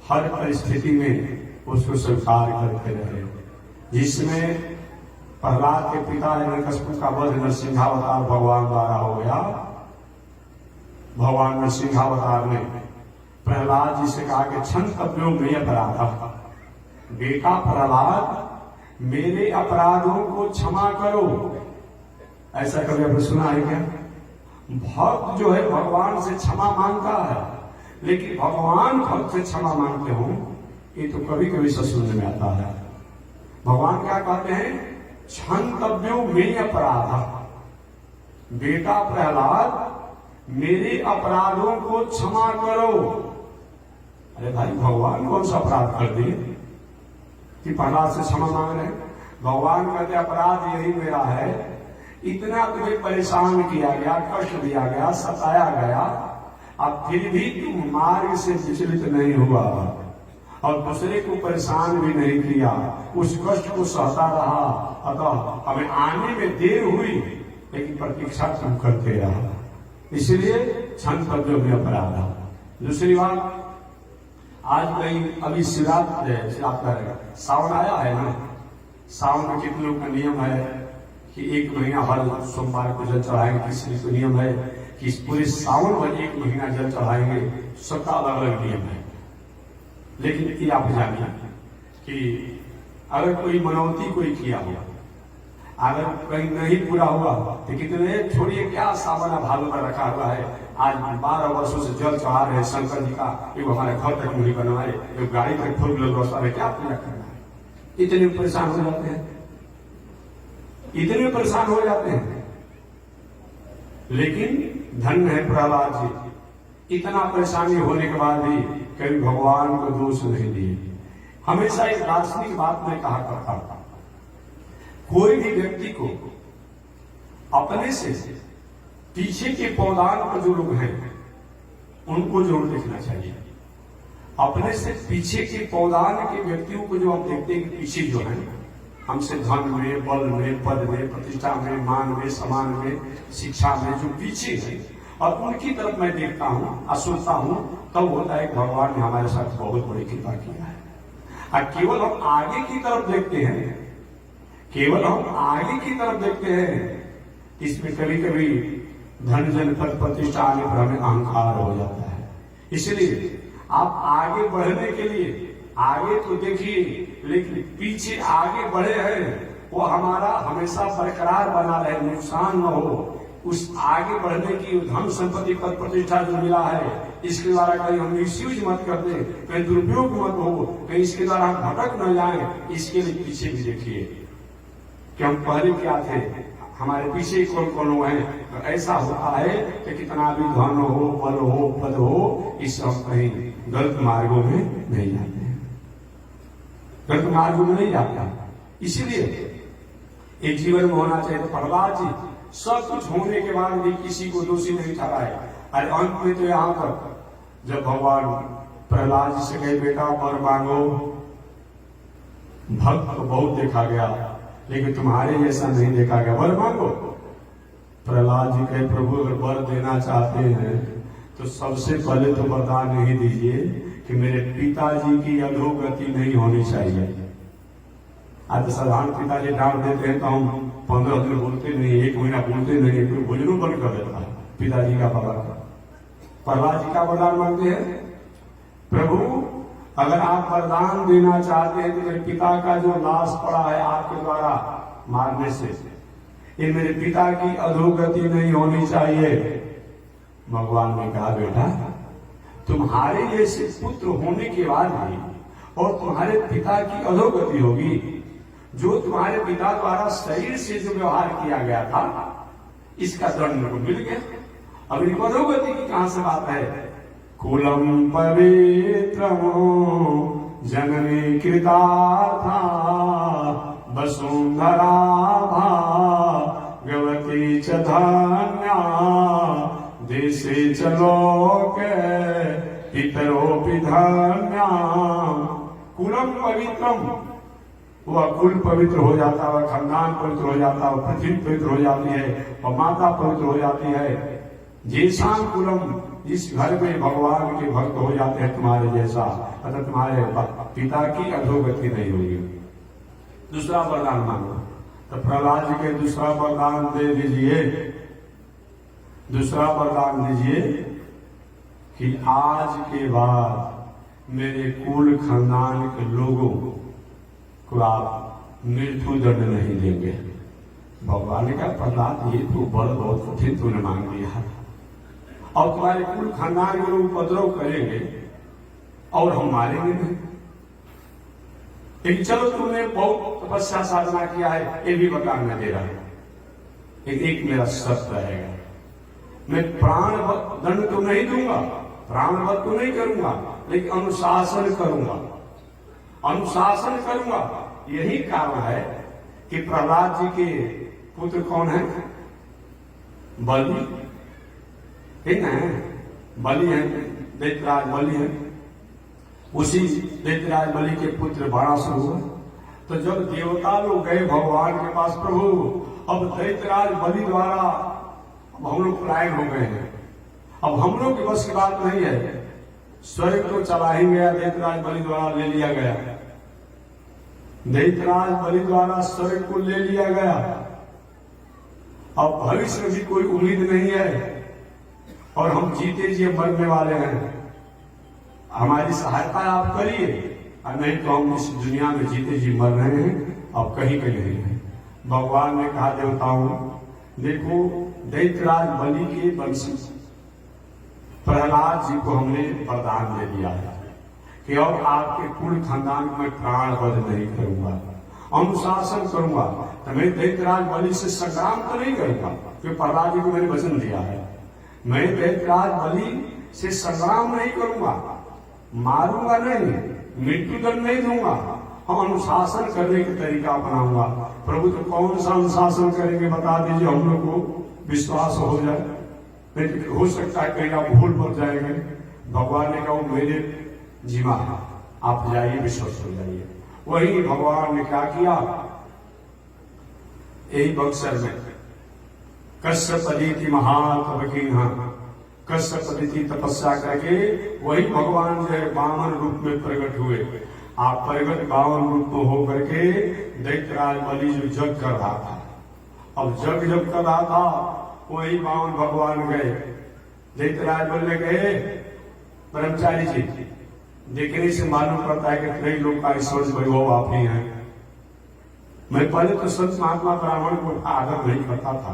हर परिस्थिति में उसको स्वीकार करते रहे। जिसमें प्रहलाद के पिता हिरण्यकश्यप का वध नरसिंहावतार भगवान द्वारा हो गया। भगवान नरसिंहावतार ने प्रहलाद जी से कहा कि क्षण अपने में अपराध, बेटा प्रहलाद मेरे अपराधों को क्षमा करो। ऐसा कभी आपने सुना है क्या? भक्त जो है भगवान से क्षमा मांगता है, लेकिन भगवान भक्त से क्षमा मांगते हो ये तो कभी कभी सुनने में आता है। भगवान क्या कहते हैं, क्षंतव्यो में अपराध, बेटा प्रहलाद मेरे अपराधों को क्षमा करो। अरे भाई, भगवान कौन सा अपराध कर दिए कि प्रहलाद से क्षमा मांग रहे हैं? भगवान कहते अपराध यही मेरा है, इतना तुम्हें परेशान किया गया, कष्ट दिया गया, सताया गया, अब फिर भी तुम मार्ग से विचलित नहीं हुआ और दूसरे को परेशान भी नहीं किया, उस कष्ट को सहता रहा। अतः हमें आने में देर हुई लेकिन प्रतीक्षा तुम करते रहा, इसलिए क्षंतव्यो में अपराध। दूसरी बात, आज कहीं अभी शिवरात्रि सावन आया है ना, सावन में कितने लोग का नियम है कि एक महीना हर सोमवार को जल चढ़ाएंगे, किसी को नियम है कि पूरे सावन भर एक महीना जल चढ़ाएंगे, सबका अलग अलग नियम है। लेकिन ये आप जानिए कि अगर कोई मनौती कोई किया हो, अगर कहीं नहीं पूरा हुआ तो कितने छोड़िए, क्या सावन भादों में रखा हुआ है, आज 12 वर्षों से जल चढ़ा रहे शंकर जी का, एगो हमारे घर तक नहीं बनवाए, एगो गाड़ी तक फोर व्हीलर व्यवस्था में, क्या पूजा करना है? इतने परेशान हो जाते हैं, इतने परेशान हो जाते हैं। लेकिन धन्य है प्रहलाद जी, इतना परेशानी होने के बाद भी कभी भगवान को दोष नहीं दिए। हमेशा एक दार्शनिक बात में कहा करता था, कोई भी व्यक्ति को अपने से पीछे के पौधान पर जो लोग हैं उनको जरूर देखना चाहिए। अपने से पीछे के पौधान के व्यक्तियों को जो हम देखते हैं, पीछे जो है हमसे धन में, बल में, पद में, प्रतिष्ठा में, मान में, सम्मान में, शिक्षा में जो पीछे है, और उनकी तरफ मैं देखता हूं और सुनता हूं, तब होता है कि भगवान ने हमारे साथ बहुत बड़ी कृपा किया है। और केवल हम आगे की तरफ देखते हैं, केवल हम आगे की तरफ देखते हैं, इसमें कभी कभी धन जन पद प्रतिष्ठा आने पर हमें अहंकार हो जाता है। इसलिए आप आगे बढ़ने के लिए आगे तो देखिए, लेकिन पीछे आगे बढ़े हैं वो हमारा हमेशा बरकरार बना रहे, नुकसान न हो। उस आगे बढ़ने की धन संपत्ति पद प्रतिष्ठा जो मिला है, इसके द्वारा कहीं हम मिसयूज मत कर दे, कहीं दुरुपयोग मत हो, कहीं इसके द्वारा हम भटक न जाए, इसके लिए पीछे भी देखिए कि हम पहले क्या थे, हमारे पीछे कौन कौन लोग हैं। तो ऐसा होता है कि कितना भी धन हो, बल हो, पद हो, इस हम कहीं गलत मार्गों में नहीं जाते हैं, गलत मार्गों में नहीं जाता। इसीलिए एक जीवन में होना चाहिए। तो प्रहलाद जी सब कुछ होने के बाद भी किसी को दोषी नहीं ठहराए। और अंत में तो यहाँ पर जब भगवान प्रहलाद जी से कहे बेटा वर मांगो, भक्त तो बहुत देखा गया लेकिन तुम्हारे जैसा नहीं देखा गया, वर मांगो। प्रहलाद जी कहे प्रभु अगर वर देना चाहते हैं तो सबसे पहले तो वरदान नहीं दीजिए कि मेरे पिताजी की अधोगति नहीं होनी चाहिए। आज साधारण पिताजी डांट देते हैं तो हम 15 दिन बोलते नहीं, 1 महीना बोलते नहीं, कोई भोजनों बंद कर देता है पिताजी का बाबा का। प्रहलाद जी का वरदान मांगते हैं, प्रभु अगर आप वरदान देना चाहते हैं तो मेरे पिता का जो लाश पड़ा है आपके द्वारा मारने से, ये मेरे पिता की अधोगति नहीं होनी चाहिए। भगवान ने कहा बेटा तुम्हारे जैसे पुत्र होने के बाद भी और तुम्हारे पिता की अधोगति होगी, जो तुम्हारे पिता द्वारा शरीर से जो व्यवहार किया गया था इसका दंड को मिल गया। अब इनको अधोगति की कहां से बात है? कुलम पवित्रमो जननी कृतार्था वसुंधरा भागवती च धन्या देशे च लोके पितरोपि धन्या। कुलम पवित्रम, वह कुल पवित्र हो जाता है, खानदान पवित्र हो जाता है, पृथ्वी पवित्र हो जाती है और माता पवित्र हो जाती है। जैसा कुलम, इस घर में भगवान के भक्त हो जाते हैं तुम्हारे जैसा, अतः तुम्हारे पिता की अधोगति नहीं होगी। दूसरा वरदान मांगो। तो प्रहलाद जी के दूसरा वरदान दे दीजिए, दूसरा वरदान दीजिए कि आज के बाद मेरे कुल खानदान के लोगों को आप मृत्यु दंड नहीं देंगे। भगवान ने कहा प्रहलाद ये तो बड़ बहुत कठिन तूने मांग लिया, और तुम्हारे कुल खानदान के लोग उपद्रव करेंगे और हम मारेंगे नहीं। लेकिन चलो तुमने बहुत तपस्या साधना किया है, ये भी वरदान मैं दे रहा हूं। एक मेरा शर्त रहेगा, मैं प्राण दंड तो नहीं दूंगा, प्राणवध तो नहीं करूंगा, लेकिन अनुशासन करूंगा, अनुशासन करूंगा। यही कारण है कि प्रहलाद जी के पुत्र कौन है? बलि है ना, बलि है, दैत्यराज बलि है। उसी दैत्यराज बलि के पुत्र बाणासुर हुआ। तो जब देवता लोग गए भगवान के पास, प्रभु अब दैत्यराज बलि द्वारा अब हम लोग पलायन हो गए हैं, अब हम लोग के बस की बात नहीं है, स्वर्ग तो चला ही गया, दैत्यराज बलि द्वारा ले लिया गया, दैत्यराज बलि द्वारा स्वर्ग को ले लिया गया। अब भविष्य में भी कोई उम्मीद नहीं है और हम जीते जी मरने वाले हैं, हमारी सहायता आप करिए, और नहीं तो हम इस दुनिया में जीते जी मर रहे हैं, अब कहीं कहीं नहीं है। भगवान ने कहा देवताओं, देखो दैत्यराज बलि के वंशी प्रहलाद जी को हमने वरदान दे दिया है कि और आपके पूर्ण खानदान में प्राण वध नहीं करूंगा, अनुशासन करूंगा। तो मैं दैत्यराज बलि से संग्राम तो नहीं करूंगा, क्योंकि प्रहलाद जी को मैंने वचन दिया है, मैं दैत्यराज बलि से संग्राम नहीं करूंगा, मारूंगा नहीं, मृत्यु दंड नहीं दूंगा, हम अनुशासन करने के तरीका अपनाऊंगा। प्रभु तो कौन सा अनुशासन करेंगे बता दीजिए, हम लोग को विश्वास हो जाए, नहीं हो सकता है कहीं आप भूल पड़ जाएंगे। भगवान ने कहा मेरे जीवा है, आप जाइए विश्वास हो जाइए। वही भगवान ने क्या किया, यही बक्सर में कश्यप अदिति महातप की कश्यप अदिति तपस्या करके वही भगवान जो है वामन रूप में प्रकट हुए। आप प्रगट वामन रूप में होकर के दैत्यराज बलि जो जग कर रहा था, अब जग जब कर रहा था वही वामन भगवान गए, दैत्यराज बलि गए, ब्रह्मचारी जी देखने से मालूम पड़ता है कि कई लोग का ईश्वर वैभव आप ही हैं। मैं पहले तो संत महात्मा ब्राह्मण को आदर नहीं करता था,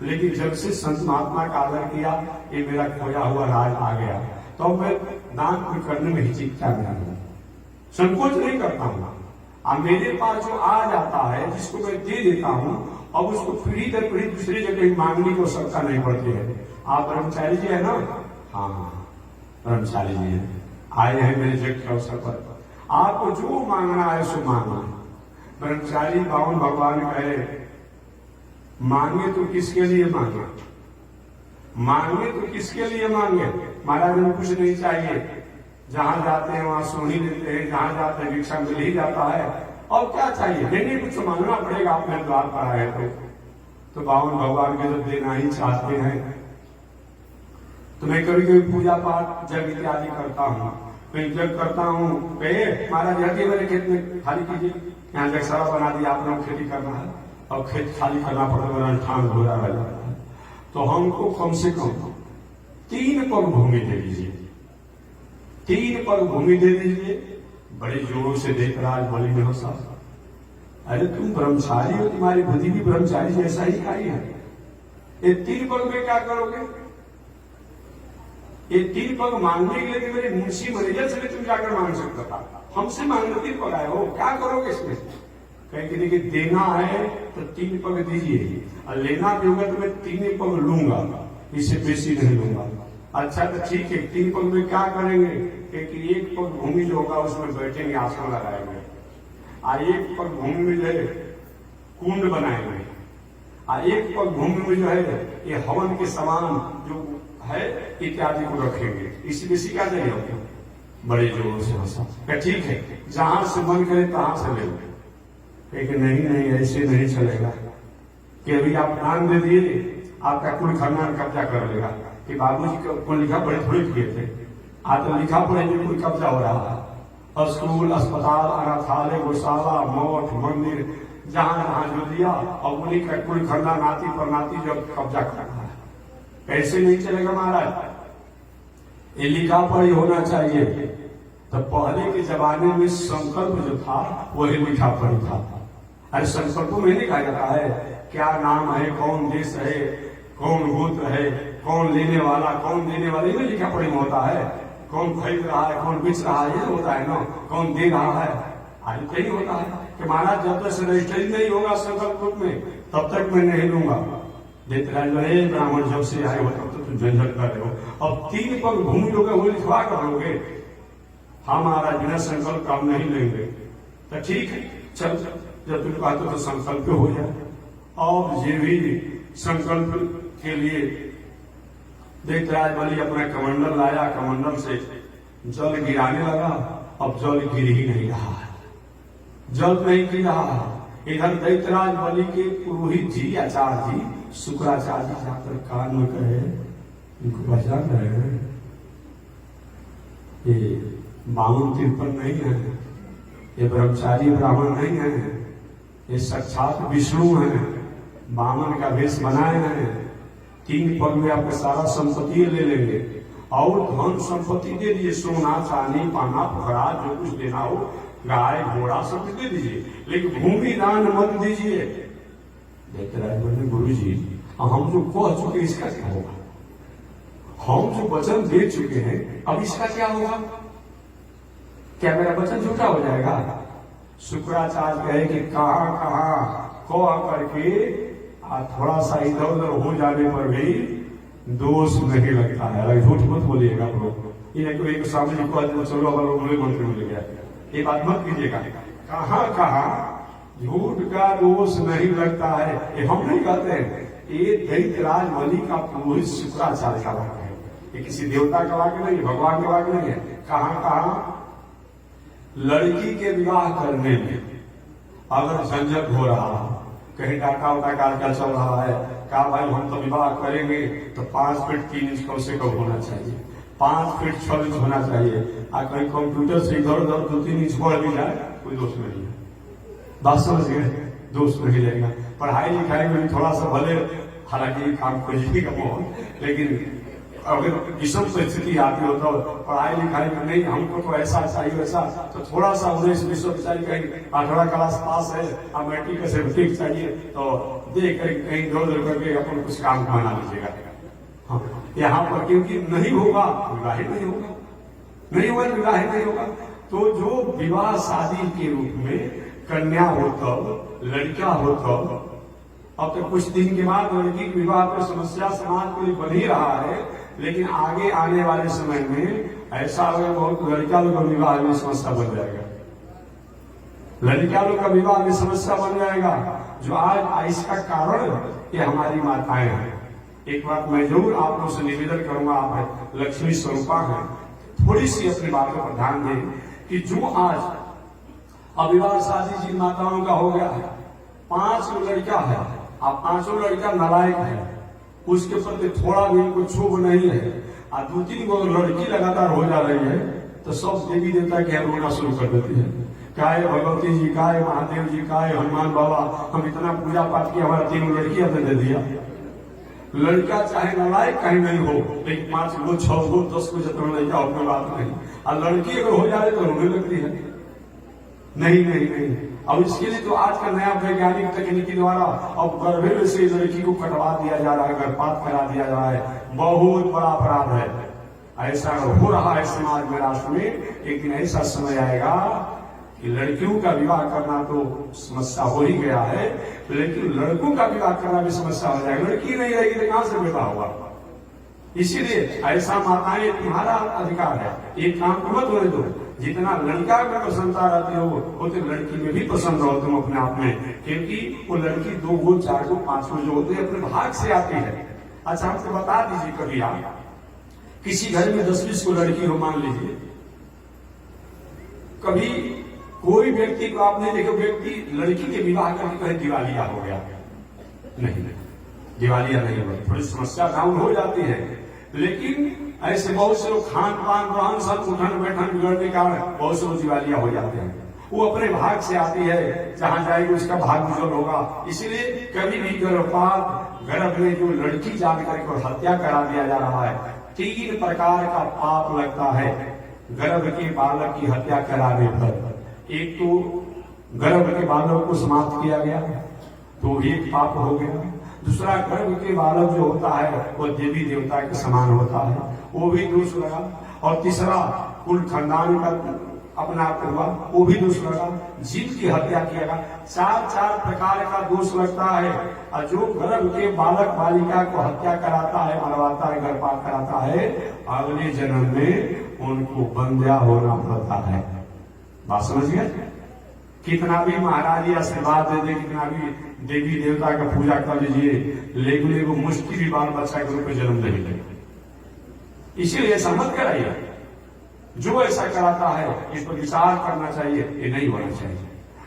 लेकिन जब से संत महात्मा का आदर किया, ये मेरा खोया हुआ राज आ गया, तो मैं दान भी करने में हिचकिचा नहीं हूं, संकोच नहीं करता हूं। अब मेरे पास जो आ जाता है, जिसको मैं दे देता हूं, अब उसको पीढ़ी दर पीढ़ी दूसरी जगह मांगने की आवश्यकता नहीं पड़ती है। आप ब्रह्मचारी जी है ना? हाँ ब्रह्मचारी जी है, आए हैं मेरे जग के अवसर पर, आपको जो मांगना है सो मांगना। ब्रह्मचारी बावन भगवान कहे मांगे तो किसके लिए मांगे, मांगे तो किसके लिए मांगे? महाराज हमें कुछ नहीं चाहिए, जहां जाते हैं वहां सोनी देते हैं, जहां जाते हैं भिक्षा मिल ही जाता है, और क्या चाहिए? नहीं कुछ तो मांगना पड़ेगा, आपने द्वार पर आए तो बावन भगवान के जब देना ही चाहते हैं। तो मैं कभी कभी पूजा पाठ जग इत्यादि करता हूँ, मैं जग करता हूँ, महाराज जाके मेरे खेत में खाली कीजिए, यहाँ जग सारा बना दिया, आपने खेती करना है और खेत खाली करना पड़ता है, मेरा ठान घोरा रह जाता है। तो हमको कम से कम 3 पग भूमि दे दीजिए, 3 पग भूमि दे दीजिए। बड़े जोरों से दैत्यराज बलि ने हंसा, अरे तुम ब्रह्मचारी हो, तुम्हारी बुद्धि भी ब्रह्मचारी जैसा ही आई है, ये 3 पग में क्या करोगे? ये 3 पग मांगने के लिए मेरे मुंशी मैनेजर से तुम जाकर मांग सकता था, हमसे मांगने 3 पग आए हो, क्या करोगे इसमें? कहेंगे देखिए देना है तो 3 पग दीजिए, और लेना भी होगा तो मैं 3 पग लूंगा, इससे बेसी नहीं लूंगा। अच्छा तो ठीक है, 3 पग में क्या करेंगे? कि 1 पग भूमि जो होगा उसमें बैठेंगे, आसन लगाएंगे, और 1 पग भूमि में जो है कुंड बनाएंगे, और 1 पग भूमि में जो है ये हवन के समान जो है इत्यादि को रखेंगे, इसी बेसी क्या नहीं होगा। बड़े जोरों से हंसा, ठीक है जहां से मन करे तहां से ले लो। नहीं ऐसे नहीं चलेगा कि अभी आप दान दे दिए, आपका कुल खानदान कब्जा कर लेगा कि बाबूजी को लिखा पढ़े थोड़े किए थे, आज तो लिखा पढ़े जो कोई कब्जा हो रहा है। स्कूल, अस्पताल, अनाथालय, गौशाला, मठ, मंदिर, जहां जहां जो दिया, और उन्हीं का कुल खानदान नाती पर नाती जब कब्जा कर रहा है, ऐसे नहीं चलेगा महाराज। ये लिखा पढ़ी होना चाहिए। तो पहले के जमाने में संकल्प जो था वही लिखा पढ़ी था। अरे संकल्पों में नहीं कहा जाता है क्या नाम है, कौन देश है, कौन गोत्र है, कौन लेने वाला, कौन देने वाले में लिखा पढ़ी में होता है। कौन खरीद रहा है, कौन बेच रहा है, ये होता है ना, कौन दे रहा है। आज यही होता है कि महाराज जब तक रजिस्ट्री नहीं होगा संकल्प रूप में तब तक मैं नहीं लूंगा। दैत्यराज ब्राह्मण जब से आए हो तब तो तुम झंझट कर रहे हो, अब 3 पग भूमि लोगे वो लिखवा कर लोगे। हाँ महाराज बिना संकल्प काम नहीं लेंगे। तो ठीक है चल, जब तुम कहते तो संकल्प हो जाए। और ये भी संकल्प के लिए दैत्यराज बलि अपना कमंडल लाया, कमंडल से जल गिराने लगा। अब जल गिर ही नहीं रहा है, जल नहीं गिर रहा है। इधर दैत्यराज बलि के पुरोहित जी आचार्य जी शुक्राचार्य जी जाकर कान में कहे, इनको पहचान रहे हैं, ये बामन तिरपन नहीं है, ये ब्रह्मचारी ब्राह्मण नहीं है, ये साक्षात विष्णु है, बामन का वेश बनाए हैं। 3 पग में आपका सारा संपत्ति ले लेंगे और धन संपत्ति दे दीजिए, सोना चांदी पाना फरा जो कुछ देना हो, गाय घोड़ा सब दे दीजिए, लेकिन भूमि दान मत दीजिए। दैत्यराज बोले गुरु जी हम जो कह चुके इसका क्या होगा, हम जो वचन दे चुके हैं अब इसका क्या होगा, क्या मेरा वचन झूठा हो जाएगा। शुक्राचार्य कहे कि कहां कहां कह करके थोड़ा सा इधर उधर हो जाने पर भी दोष नहीं लगता है। अगर झूठ मत बोलिएगा लोग, इन्हें एक सामने को चलो अगर लोग मंत्री मिल गया, ये बात मत कीजिएगा। कहां कहां झूठ का दोष नहीं लगता है, ये हम नहीं कहते हैं, ये दैत्यराज बलि का पुरोहित शुक्राचार्य का वाक्य है, ये किसी देवता का वाक्य नहीं, भगवान का वाक्य नहीं है। कहां कहां लड़की के विवाह करने में अगर झंझट हो रहा है, कहीं डाका उटा का चल रहा है, कहा भाई हम तो विवाह करेंगे तो 5 फीट 3 इंच कम से कम होना चाहिए, 5 फीट 6 इंच होना चाहिए। कहीं कंप्यूटर से इधर उधर 2-3 इंच बढ़ भी जाए कोई दोष नहीं है, बात समझ गए, दोष नहीं लगेगा। पढ़ाई लिखाई में थोड़ा सा भले हालांकि काम खोजिएगा बहुत, लेकिन अगर विषम परिस्थिति आती हो तो पढ़ाई लिखाई में नहीं, हमको तो ऐसा चाहिए वैसा, तो थोड़ा सा 19-20 चाहिए, कहीं 8वां क्लास पास है और मैट्रिक का सर्टिफिकेट चाहिए तो देख कर कहीं इधर करके अपन कुछ काम बना लीजिएगा। हाँ, यहाँ पर क्योंकि नहीं होगा विवाह नहीं होगा, नहीं होगा विवाह नहीं होगा। तो जो विवाह शादी के रूप में कन्या हो तब, लड़का हो तब, अब तो कुछ दिन के बाद लड़की के विवाह पर समस्या समाज के लिए बन ही रहा है, लेकिन आगे आने वाले समय में ऐसा होगा बहुत लड़का लोग का विवाह में समस्या बन जाएगा, लड़का लोग का विवाह में समस्या बन जाएगा। जो आज इसका कारण ये हमारी माताएं हैं। एक बात मैं जरूर आप लोगों से निवेदन करूंगा, आप लक्ष्मी स्वरूपा हैं, थोड़ी सी अपनी बातों पर ध्यान दें कि जो आज अविवाह शादी जिन माताओं का हो गया है, 5 लड़का है, अब 5 लड़का नालायक है, उसके प्रति थोड़ा भी इनको क्षोभ नहीं है, और 2-3 गो लड़की लगातार हो जा रही है तो सब देवी देवता के रोना शुरू कर देती है। काय भगवती जी, काय महादेव जी, काय हनुमान बाबा, हम इतना पूजा पाठ किया, हमारा 3 लड़कियां दे दिया। लड़का चाहे नालायक कहीं नहीं हो, लेकिन 5 गो 6 गो 10 गो जितना लड़का हो कोई बात नहीं, और लड़की अगर हो जाए तो रोने लगती है। नहीं नहीं नहीं, अब इसके लिए तो आज का नया वैज्ञानिक तकनीकी द्वारा अब गर्भे में से लड़की को कटवा दिया जा रहा है, गर्भपात करा दिया जा रहा है, बहुत बड़ा अपराध है। ऐसा हो रहा है समाज में, राष्ट्र में। एक दिन ऐसा समय आएगा कि लड़कियों का विवाह करना तो समस्या हो ही गया है, लेकिन लड़कों का विवाह करना भी समस्या हो जाएगा। लड़की नहीं रहेगी तो कहां से विवाह होगा। इसीलिए ऐसा माताएं तुम्हारा अधिकार है, एक काम को मत होने दो, जितना लड़का में प्रसन्नता रहती हो वो तो लड़की में भी पसंद रहो तुम अपने आप में, क्योंकि वो लड़की 2 गो 4 गो 5 गो जो होते हैं अपने भाग से आती है। अच्छा हमको बता दीजिए, कभी आप किसी घर में 10-20 को लड़की हो, मान लीजिए, कभी कोई व्यक्ति को आपने देखो व्यक्ति लड़की के विवाह करके कहे दिवालिया हो गया, नहीं दिवालिया नहीं हुआ, थोड़ी समस्या डाउन हो जाती है, लेकिन ऐसे बहुत से लोग खान पान रहन सहन उठन बैठन बिगड़ने का बहुत से लोग दिवालिया हो जाते हैं। वो अपने भाग से आती है, जहां जाएगी उसका भाग उज्जवल होगा। इसलिए कभी भी गर्भपात, गर्भ में जो लड़की जान करके हत्या करा दिया जा रहा है, 3 प्रकार का पाप लगता है गर्भ के बालक की हत्या कराने पर। एक तो गर्भ के बालक को समाप्त किया गया तो एक पाप हो गया, दूसरा गर्भ के बालक जो होता है वो देवी देवता के समान होता है, वो भी दोष लगा, और तीसरा कुल खानदान का अपना आप हुआ, वो भी दोष लगा। जीव की हत्या किया, चार प्रकार का दोष लगता है। और जो गर्भ के बालक बालिका को हत्या कराता है, मरवाता है, गर्भपात कराता है, अगले जन्म में उनको बंध्या होना पड़ता है। बात समझिए? कितना भी महाराज जी आशीर्वाद दे दे, कितना भी देवी देवता का पूजा कर लीजिए, लेकिन वो मुश्किल भी बाल बच्चा के रूप में जन्म नहीं लेगा। इसीलिए ऐसा मत कराइए। जो ऐसा कराता है इस पर विचार करना चाहिए, ये नहीं होना चाहिए।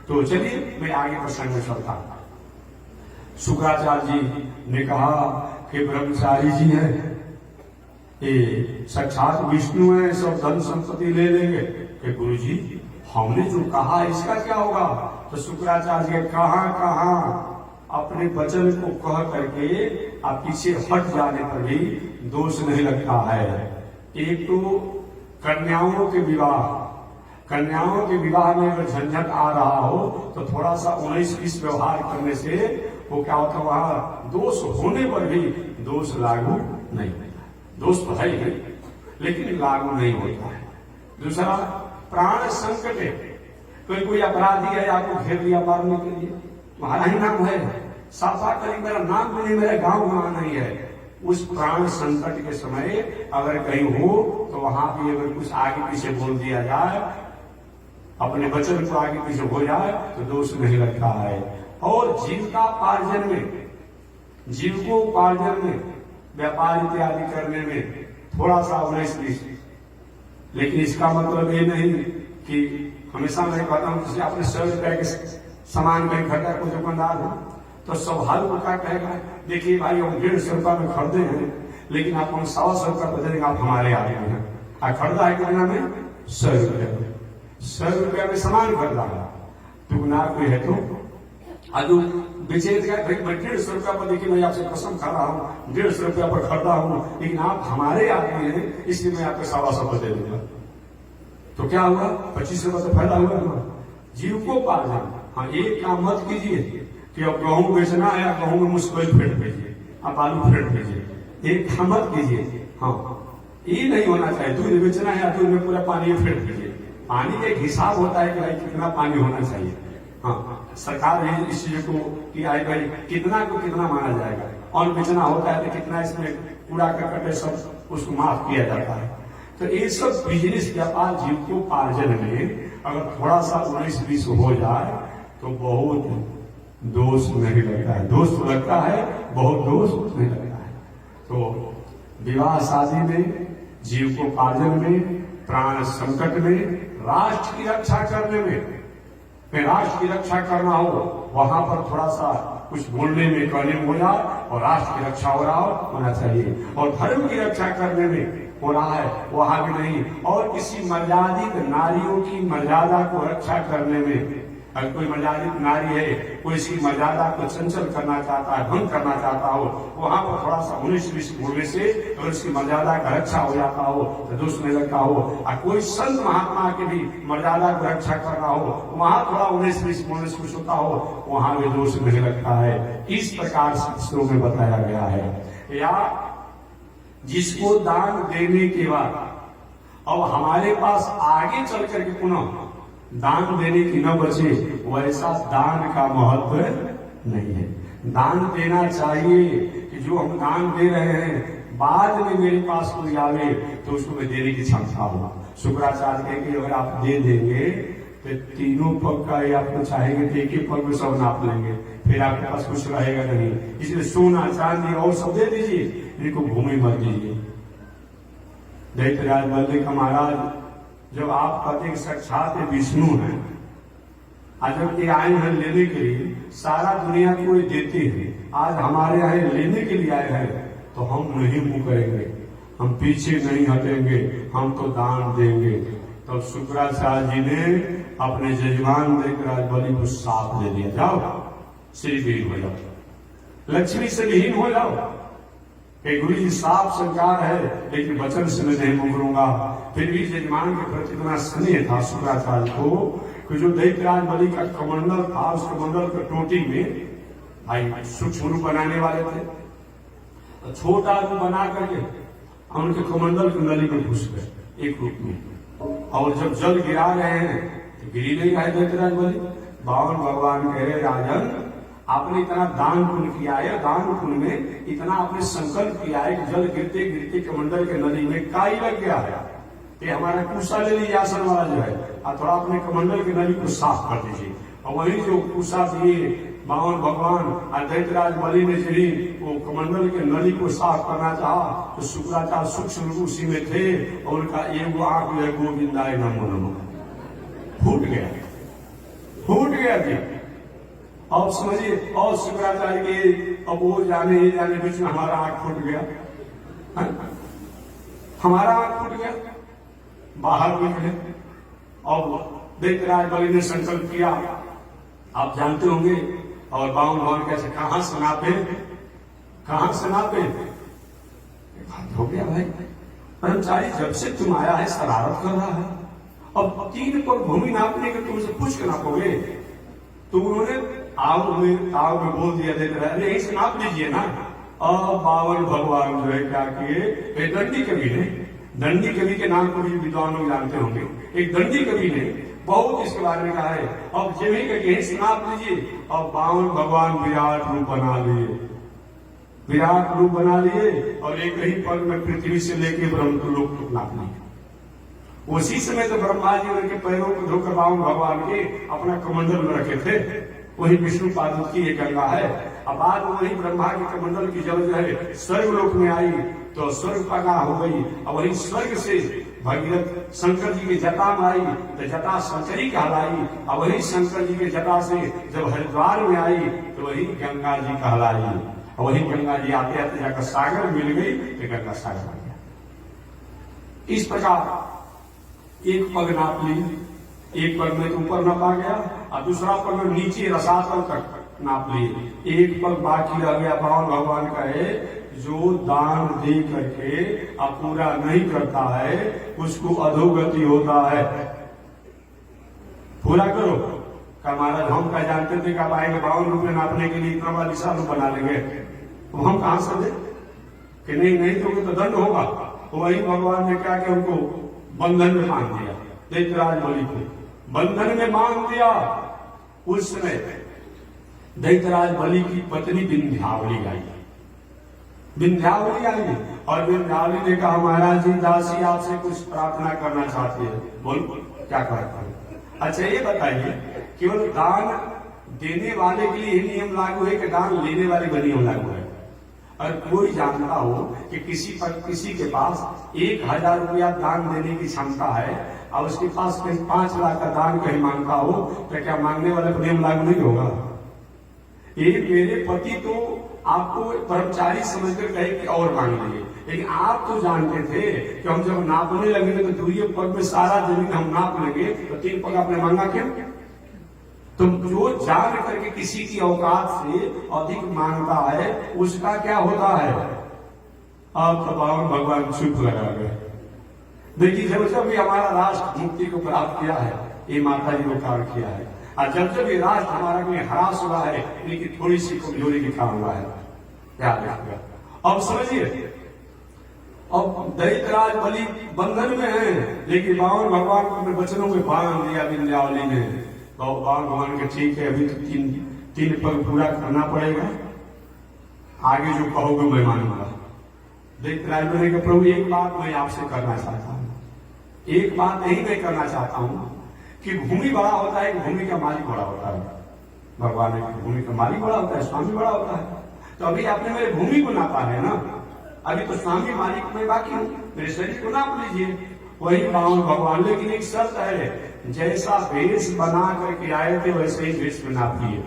तो चलिए मैं आगे प्रसंग में चलता हूं। शुक्राचार्य जी ने कहा कि ब्रह्मचारी जी हैं, ये साक्षात विष्णु है, सब धन संपत्ति ले लेंगे। कि गुरु जी हमने जो कहा इसका क्या होगा? तो शुक्राचार्य कहां अपने वचन को कह करके आप पीछे हट जाने पर भी दोष नहीं लगता है। एक तो कन्याओं के विवाह में अगर झंझट आ रहा हो तो थोड़ा सा 19-20 व्यवहार करने से वो क्या होता है, वहां दोष होने पर भी दोष लागू नहीं होता। दोष तो है ही लेकिन लागू नहीं होता है। दूसरा, प्राण संकट है। कोई अपराधी है, आपको घेर लिया मारने के लिए, तुम्हारा ही नाम है, साफा करी मेरा नाम भी नहीं, मेरा गांव वहां नहीं है। उस प्राण संकट के समय अगर कहीं हो तो वहां भी अगर कुछ आगे पीछे बोल दिया जाए, अपने वचन को आगे पीछे हो जाए तो दोष नहीं लगता है। और जीविकोपार्जन में व्यापार इत्यादि करने में थोड़ा सा 19-20, लेकिन इसका मतलब ये नहीं कि हमेशा मैं कहता हूं किसी अपने 100 रुपए के सामान में खरीदा, कोई दुकानदार हो तो स्वाभाविक वो क्या कहेगा, देखिए भाई हम 150 रुपया में खरीदे हैं, लेकिन आप हम 100 रुपया बदलेंगे, आप हमारे आदमी हैं। खरीदा है कितना में? 100 रुपया में। 100 रुपया में सामान खरीदा है, दुकानदार कोई है तो अजू बेचेगा भाई मैं 150 रुपया पर, देखिए मैं आपसे कसम खा रहा हूँ 150 रुपया पर खरीदा हूँ, लेकिन आप हमारे आदमी हैं इसलिए मैं आपको 125 दे दूंगा। तो क्या हुआ? 25 रुपया तो फायदा हुआ। जीविकोपार्जन, हाँ एक काम मत कीजिए कि अब गेहूं बेचना है, गेहूं में मुश्किल फेंट भेजिए, आप आलू फेंट भेजिए, एक काम मत कीजिए। हाँ ये नहीं होना चाहिए। दूध बेचना है, दूध में पूरा पानी फेंट भेजिए। पानी का एक हिसाब होता है कि भाई कितना पानी होना चाहिए। हाँ सरकार ने इस चीज को किया है भाई कितना को कितना माना जाएगा, और बेचना होता है तो कितना इसमें कूड़ा करकट सब उसको माफ किया जाता है। तो ये सब बिजनेस व्यापार जीविकोपार्जन में अगर थोड़ा सा 19-20 हो जाए तो बहुत दोष नहीं लगता है। दोष तो लगता है, बहुत दोष नहीं लगता है। तो विवाह शादी में, जीविकोपार्जन में, प्राण संकट में, राष्ट्र की रक्षा करने में, राष्ट्र की रक्षा करना हो वहां पर थोड़ा सा कुछ बोलने में कहने में हो जाए और राष्ट्र की रक्षा हो रहा होना चाहिए। और धर्म की रक्षा करने में हो रहा है वहां भी नहीं। और किसी मर्यादित नारियों की मर्यादा को रक्षा करने में, अगर कोई मर्यादित नारी है, कोई इसकी मर्यादा को चंचल करना चाहता है, भंग करना चाहता हो, वहां पर थोड़ा सा 19-20 बोलने से अगर उसकी मर्यादा का रक्षा हो जाता हो तो दोष नहीं लगता हो। और कोई संत महात्मा के भी मर्यादा को रक्षा करना हो, वहां थोड़ा 19-20 बोलने से कुछ होता हो, वहां भी दोष नहीं लगता है। इस प्रकार शास्त्रों में बताया गया है। या जिसको दान देने के बाद अब हमारे पास आगे चल करके पुनः दान देने की न बचे, वैसा दान का महत्व नहीं है। दान देना चाहिए कि जो हम दान दे रहे हैं बाद में मेरे पास कोई आवे तो उसको मैं देने की क्षमता हो। शुक्राचार्य कहे कि अगर आप दे देंगे तो तीनों पग का आपको चाहेंगे तो एक ही पग में सब नाप लेंगे, फिर आपके पास कुछ रहेगा नहीं। इसलिए सोना चांदी और सब दे दीजिए, इनको भूमि मत दीजिए। दैत्यराज बल्ले का महाराज जब आप कहते हैं साक्षात विष्णु हैं, आज जब ये आए हैं लेने के लिए, सारा दुनिया को देते हैं, आज हमारे यहाँ लेने के लिए आए हैं तो हम नहीं मुकरेंगे, हम पीछे नहीं हटेंगे, हम तो दान देंगे। तब शुक्राचार्य जी ने अपने जजमान देकर बलि को साथ दे दिया, जाओ श्री विहीन हो जाओ, लक्ष्मी से विहीन हो जाओ। गुरु जी साफ संकार है लेकिन वचन से मैं नहीं मुकरूंगा। फिर भी जजमान के प्रति इतना स्नेह था शुक्राचार्य को कि जो दैत्यराज बलि का कमंडल था, उस कमंडल के टोटी में भाई सूक्ष्म रूप बनाने वाले थे, छोटा रूप बना करके उनके कमंडल की नली में घुस गए एक रूप में। और जब जल गिरा रहे हैं तो गिरी नहीं रहे दैत्यराज बलि। बावन भगवान कह रहे राजन, आपने इतना दान पुण्य किया है, दान पुण्य में इतना आपने संकल्प किया है कि जल गिरते गिरते कमंडल के नदी में काई लग गया है, ये हमारा कुशा ले लीजिए आसन वाला जो है, और थोड़ा अपने कमंडल की नली को साफ कर दीजिए। और वही जो कुशा दिए बावन भगवान और दैत्यराज बलि ने चढ़ी वो कमंडल के नली को साफ करना चाहा तो शुक्राचार्य सूक्ष्म रूप उसी में थे और उनका एक आंख जो है गोविंदाय नमो नमो फूट गया जी। अब समझिए, और शुक्राचार्य के अब वो जाने ही जाने बीच में हमारा आंख फूट गया, हमारा आंख फूट गया, बाहर निकले। और दैत्यराज बलि ने संकल्प किया, आप जानते होंगे, और बावन भगवान कैसे कहां से नापे हो गया भाई, कर्मचारी जब से तुम आया है शरारत कर रहा है, अब 3 पर भूमि नापने के तुमसे पूछ के नापोगे, तो उन्होंने ताव में बोल दिया दैत्यराज, यही से नाप लीजिए ना। अब बावन भगवान जो है क्या किए, दंडी कवि के नाम को भी विद्वान लोग जानते होंगे, एक दंडी कवि ने बहुत इसके बारे में कहा है। अब जमी के नाप लीजिए, और बावन भगवान विराट रूप बना लिए और एक ही पल में पृथ्वी से लेके ब्रह्म लोक तक नाप लिए। उसी समय तो ब्रह्मा जी उनके पैरों को धोकर बावन भगवान के अपना कमंडल में रखे थे, वही विष्णु पादुक की एक गंगा है। अब बाद वही ब्रह्मा के कमंडल की जल जो है स्वर्ग लोक में आई तो स्वर्ग पगा हो गई, और वही स्वर्ग से भगीरथ शंकर जी की जटा में आई तो जटा संचरी कहलाई, और वही शंकर जी के जटा से जब हरिद्वार में आई तो वही गंगा जी कहलाई, और वही गंगा जी आते आते जाकर सागर मिल गई तो गंगा सागर बन गया। इस प्रकार एक पग नाप ली, एक पग में ऊपर नापा गया और दूसरा पग में नीचे रसातल तक नाप लिए, एक पग बाकी रह गया। बावन भगवान का है, जो दान दे करके अब पूरा नहीं करता है उसको अधोगति होता है। पूरा करो का महाराज हम क्या जानते थे कि आप आएंगे 52 रुपये नापने के लिए इतना बड़ा विशाल बना लेंगे, तो हम कहां से दे कि नहीं तो दंड होगा। तो वही भगवान ने क्या कि उनको बंधन में बांध दिया, दैत्यराज बलि को बंधन में बांध दिया। उस समय दैत्यराज बलि की पत्नी विंध्यावली आई और विंध्यावली ने कहा महाराज जी दासी आपसे कुछ प्रार्थना करना चाहती है, बोल क्या करता है। अच्छा ये बताइए, केवल दान देने वाले के लिए ही नियम लागू है कि दान लेने वाले का नियम लागू है? और कोई जानता हो कि किसी के पास 1000 रुपया दान देने की क्षमता है और उसके पास कहीं 5 लाख का दान कहीं मांगता हो, तो क्या मांगने वाले को नियम लागू नहीं होगा? ये मेरे पति तो आपको कर्मचारी समझकर कहे कि और मांग लिए, लेकिन आप तो जानते थे कि हम जब नापने लगेंगे तो दूसरे पग में सारा जमीन हम नाप लेंगे, तो 3 पग आपने मांगा क्यों? तो जो जान करके किसी की औकात से अधिक मांगता है उसका क्या होता है? अब तो बावन भगवान चुप लगा गए। देखिए जब भी हमारा राष्ट्र मुक्ति को प्राप्त किया है, ये माता जी को कार्य किया है, और जब ये राष्ट्र हमारा में हरास हुआ है, इनकी थोड़ी सी कमजोरी दिखा हुआ है, याद रखिएगा। अब समझिए, अब दैत्यराज बलि बंधन में है, लेकिन बावन भगवान को अपने वचनों में बांध दिया विंध्यावली ने। बावन भगवान के ठीक है, अभी तो 3 पग पूरा करना पड़ेगा, आगे जो कहोगे मैं मानूंगा। दैत्यराज बोले कि प्रभु एक बात मैं आपसे करना चाहता हूँ, एक बात यही मैं करना चाहता हूँ कि भूमि बड़ा होता है कि भूमि का मालिक बड़ा होता है? भगवान ने भूमि का मालिक बड़ा होता है, स्वामी बड़ा होता है। तो अभी आपने मेरे भूमि को नापा है ना, अभी तो स्वामी मालिक में बाकी हूं, मेरे शरीर को नाप लीजिए। वही बावन भगवान, लेकिन एक शर्त है, जैसा भेष बना करके आए थे वैसे ही भेष में नाप लिए।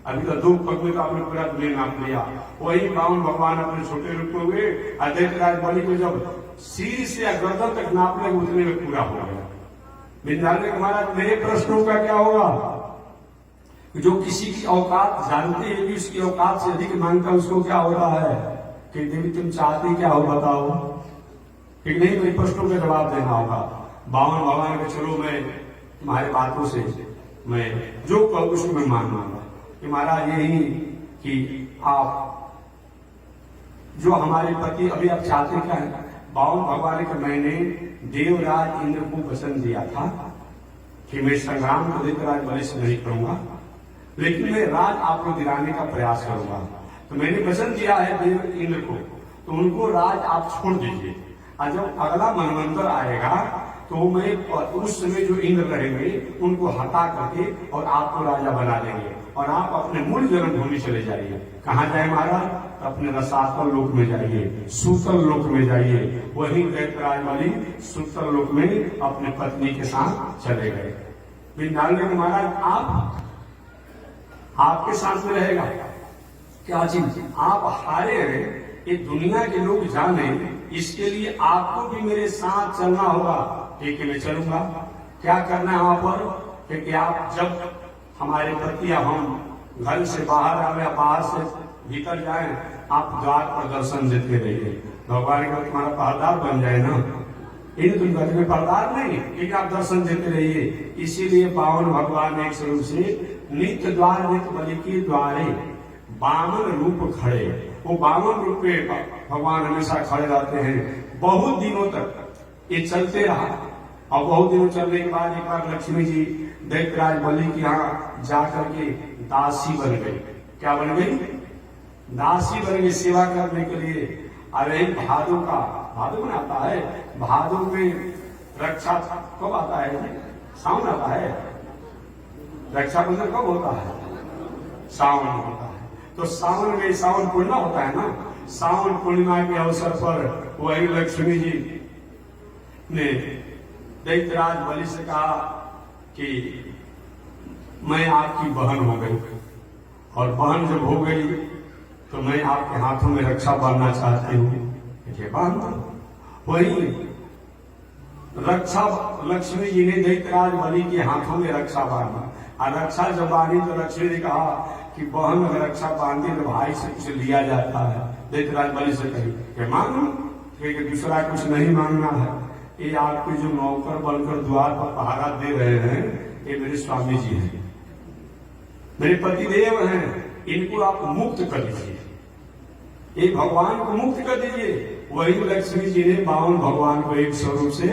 अभी तो 2 पग में तो आपने पूरा दुनिया नाप लिया। वही बावन भगवान अपने छोटे रूप में हुए, दैत्यराज बलि को जब सिर से गर्दन तक नाप ले उतने में पूरा हो गया। विंध्यावली महाराज मेरे प्रश्नों का क्या होगा? जो किसी की औकात जानते हैं कि उसकी औकात से अधिक मांगता है, उसको क्या होता है कि देवी तुम चाहते क्या हो बताओ? कि नहीं, मेरे प्रश्नों का जवाब देना होगा। बावन भगवान के चलो मैं तुम्हारे बातों से मैं जो कहूँ उसको मैं मानूंगा कि महाराज यही कि आप जो हमारे पति अभी आप चाहते क्या है? बावन भगवान के मैंने देवराज इंद्र को वचन दिया था कि मैं संग्राम को दैत्यराज बलि से नहीं करूंगा, लेकिन मैं राज आपको दिलाने का प्रयास करूंगा। तो मैंने वचन दिया है देव इंद्र को, तो उनको राज आप छोड़ दीजिए, और जब अगला मनवंतर आएगा तो मैं उस समय जो इंद्र रहेंगे उनको हटा करके और आपको राजा बना देंगे, और आप अपने मूल जन्मभूमि चले जाइए। कहाँ जाए महाराज? अपने रसातल लोक में जाइए, सूतल लोक में जाइए। वही दैत्यराज वाली सूतल लोक में अपने पत्नी के साथ चले गए। विंध्याचल के महाराज आपके साथ में रहेगा क्या चीज? आप हारे हैं, ये दुनिया के लोग जाने, इसके लिए आपको भी मेरे साथ चलना होगा। ठीक है, मैं चलूंगा। क्या करना है वहां पर? क्योंकि आप जब हमारे पति या हम घर से बाहर आवे या बाहर से भीतर जाए, आप द्वार पर दर्शन देते रहिए। भगवान का तुम्हारा पहरेदार बन जाए ना, इन तुम घर में पहरेदार नहीं, लेकिन आप दर्शन देते रहिए। इसीलिए पावन भगवान एक स्वरूप से नित्य द्वार नित्य बलि के द्वारे बामन रूप खड़े, वो बामन रूप में भगवान हमेशा खड़े रहते हैं। बहुत दिनों तक ये चलते रहा, और बहुत दिनों चलने के बाद एक बार लक्ष्मी जी दैत्यराज बलि के यहाँ जाकर के दासी बन गई। क्या बन गई? दासी बन गई सेवा करने के लिए। अरे भादों का, भादों में आता है, भादों में रक्षा कब आता है? सावन आता है। रक्षाबंधन कब होता है? सावन में होता है। तो सावन में, सावन पूर्णिमा होता है ना, सावन पूर्णिमा के अवसर पर वही लक्ष्मी जी ने दैत्यराज बलि से कहा कि मैं आपकी बहन हो गई, और बहन जब हो गई तो मैं आपके हाथों में रक्षा बांधना चाहती हूँ। बांध दो। वही रक्षा लक्ष्मी जी ने दैत्यराज बलि के हाथों में रक्षा बांधा, और रक्षा जब बांधी तो लक्ष्मी ने कहा कि बहन अगर रक्षा बांधी तो भाई से कुछ लिया जाता है। दैत्यराज बलि से कही मांगो, क्योंकि दूसरा कुछ नहीं मांगना है। ये आपके जो नौकर बनकर द्वार पर पहरा दे रहे हैं, ये मेरे स्वामी जी हैं, मेरे पति देव हैं, इनको आप मुक्त कर दीजिए, ये भगवान को मुक्त कर दीजिए। वही लक्ष्मी जी ने बावन भगवान को एक स्वरूप से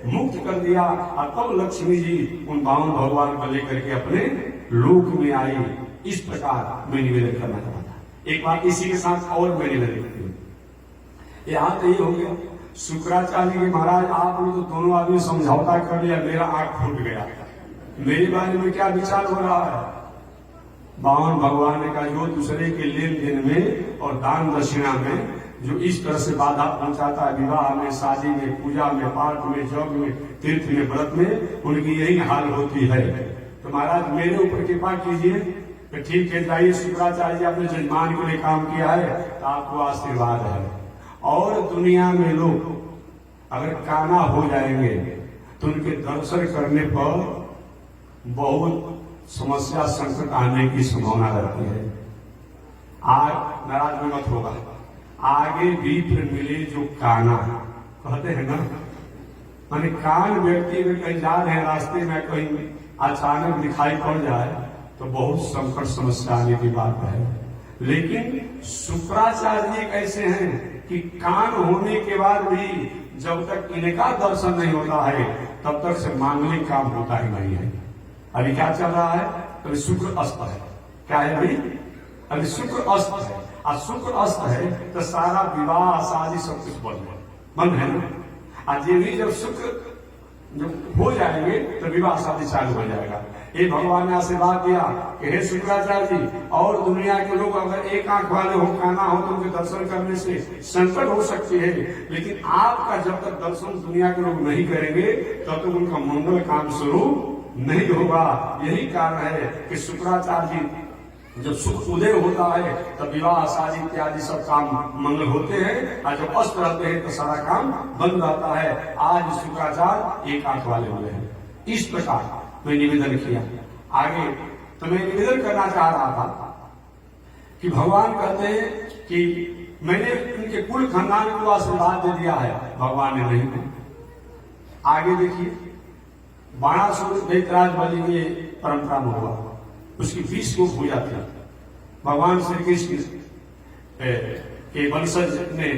मुक्त कर दिया, और तब लक्ष्मी जी उन बावन भगवान को लेकर के अपने लोक में आई। इस प्रकार मैं निवेदन करना चाहता। एक बात इसी के साथ और मैं निवेदन करती हूँ। यहाँ तो ये हो गया शुक्राचार्य के महाराज, आप लोग तो दोनों आदमी समझौता कर लिया, मेरा आंख फूट गया। मेरे बारे में क्या विचार हो रहा है? बावन भगवान ने कहा जो दूसरे के लेन देन में और दान दक्षिणा में जो इस तरह से बाधा पहुंचाता है, विवाह में, शादी में, पूजा में, पाठ में, जप में, तीर्थ में, व्रत में, उनकी यही हाल होती है। तो महाराज मेरे ऊपर कृपा कीजिए। तो ठीक है, जाइए शुक्राचार्य जी, आपने जजमान के लिए काम किया है तो आपको आशीर्वाद है। और दुनिया में लोग अगर काना हो जाएंगे तो उनके दर्शन करने पर बहुत समस्या संकट आने की संभावना रहती है। आज नाराज मत होगा, आगे भी फिर मिले जो काना कहते हैं ना, माने कान व्यक्ति में कहीं जा रहे हैं रास्ते में, कहीं अचानक दिखाई पड़ जाए तो बहुत संकट समस्या आने की बात है। लेकिन शुक्राचार्य जी कैसे हैं कि कान होने के बाद भी जब तक इनका दर्शन नहीं होता है तब तक से मांगलिक काम होता ही नहीं है। अभी क्या चल रहा है? अभी शुक्र अस्त है। क्या है अभी? अभी शुक्र अस्त है, और शुक्र अस्त है तो सारा विवाह शादी सब कुछ बंद है ना। आज ये भी जब शुक्र जब हो जाएंगे तो विवाह शादी चालू हो जाएगा। ये भगवान ने आशीर्वाद दिया कि हे शुक्राचार्य जी, और दुनिया के लोग अगर एक आंख वाले हो, काना हो, तो उनके दर्शन करने से संकट हो सकती है, लेकिन आपका जब तक दर्शन दुनिया के लोग नहीं करेंगे तब तक उनका मंगल काम शुरू नहीं होगा। यही कारण है कि शुक्राचार्य जी जब सुख उदय होता है तब विवाह शादी इत्यादि सब काम मंगल होते हैं, और जब अस्त रहते हैं तो सारा काम बंद रहता है। आज शुक्राचार्य एक आंख वाले हुए हैं। इस प्रकार मैं निवेदन किया। आगे तो मैं निवेदन करना चाह रहा था कि भगवान कहते हैं कि मैंने उनके कुल खानदान को आशीर्वाद दे दिया है, भगवान ने नहीं दिया। आगे देखिए, बाणासुर दैत्यराज बलि में परंपरा में हुआ, उसकी 20 को पूजा थी। भगवान श्री कृष्ण के वंशज ने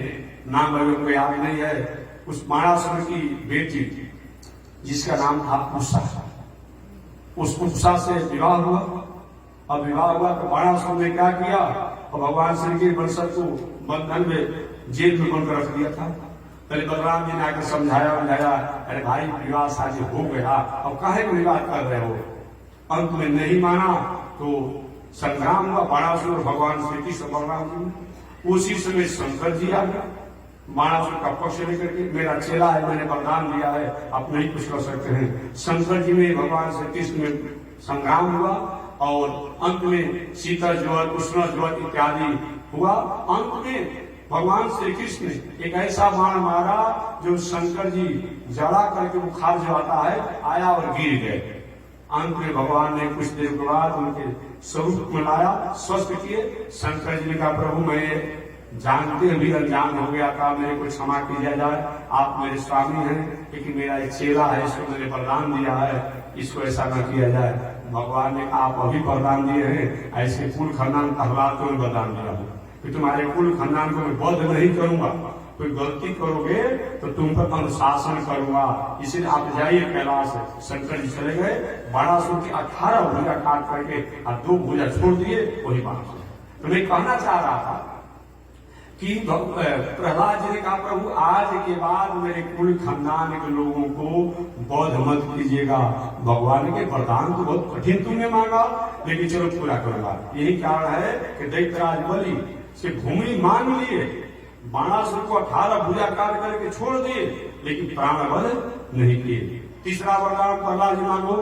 नाम अभी कोई याद नहीं है, उस बाणासुर की बेटी जिसका नाम था उषा, उस उषा से विवाह हुआ। अब विवाह हुआ तो बाणासुर ने क्या किया, और भगवान श्री के वंशज को बंधन में जेल में बंद रख दिया था। पहले बलराम जी ने आकर समझाया, अरे भाई विवाह शादी हो गया, अब काहे को विवाह कर रहे हो। अंत में नहीं माना तो संग्राम हुआ बाणासुर भगवान श्री कृष्ण बलराम जी। उसी समय शंकर जी आ गया बाणासुर का पक्ष लेकर के, मेरा चेला है, मैंने वरदान दिया है, आप नहीं कुछ कर सकते हैं। शंकर जी में भगवान श्री कृष्ण में संग्राम हुआ और अंत में शीतल ज्वर, उष्ण ज्वर इत्यादि हुआ। अंत में भगवान श्री कृष्ण ने एक ऐसा बाण मारा जो शंकर जी जड़ा करके बुखार जो आता है आया और गिर गए। अंत में भगवान ने कुछ देर के बाद उनके स्वरूप में लाया, स्वस्थ किए। शंकर जी ने कहा, प्रभु मैं जानते भी अनजान हो गया था, मेरे को क्षमा किया जाए, आप मेरे स्वामी हैं, लेकिन मेरा एक चेला है, इसको मैंने वरदान दिया है, इसको ऐसा न किया जाए। भगवान ने आप अभी वरदान दिए हैं, ऐसे कुल खानदान कहलाते हुए वरदान दिया है कि तुम्हारे कुल खानदान को मैं बद्ध नहीं करूंगा, कोई गलती करोगे तो तुम पर अनुशासन करूंगा, इसलिए आप जाइए कैलाश। शंकर जी चले गए, बाणासुर की 18 भुजा काट करके और 2 भुजा छोड़ दिए, वही बाणासुर। तो मैं कहना चाह रहा था कि प्रहलाद जी ने कहा, प्रभु आज के बाद मेरे कुल खानदान के लोगों को बौद्ध मत कीजिएगा। भगवान के वरदान तो बहुत कठिन तुमने मांगा, लेकिन चलो पूरा करूंगा। यही कारण है कि दैत्यराज बलि से भूमि मांग लिए, बाणासुर को 18 भुजा काट करके छोड़ दिए, लेकिन प्राण बल नहीं किए। तीसरा वरदान प्रहलाद जी मांगो,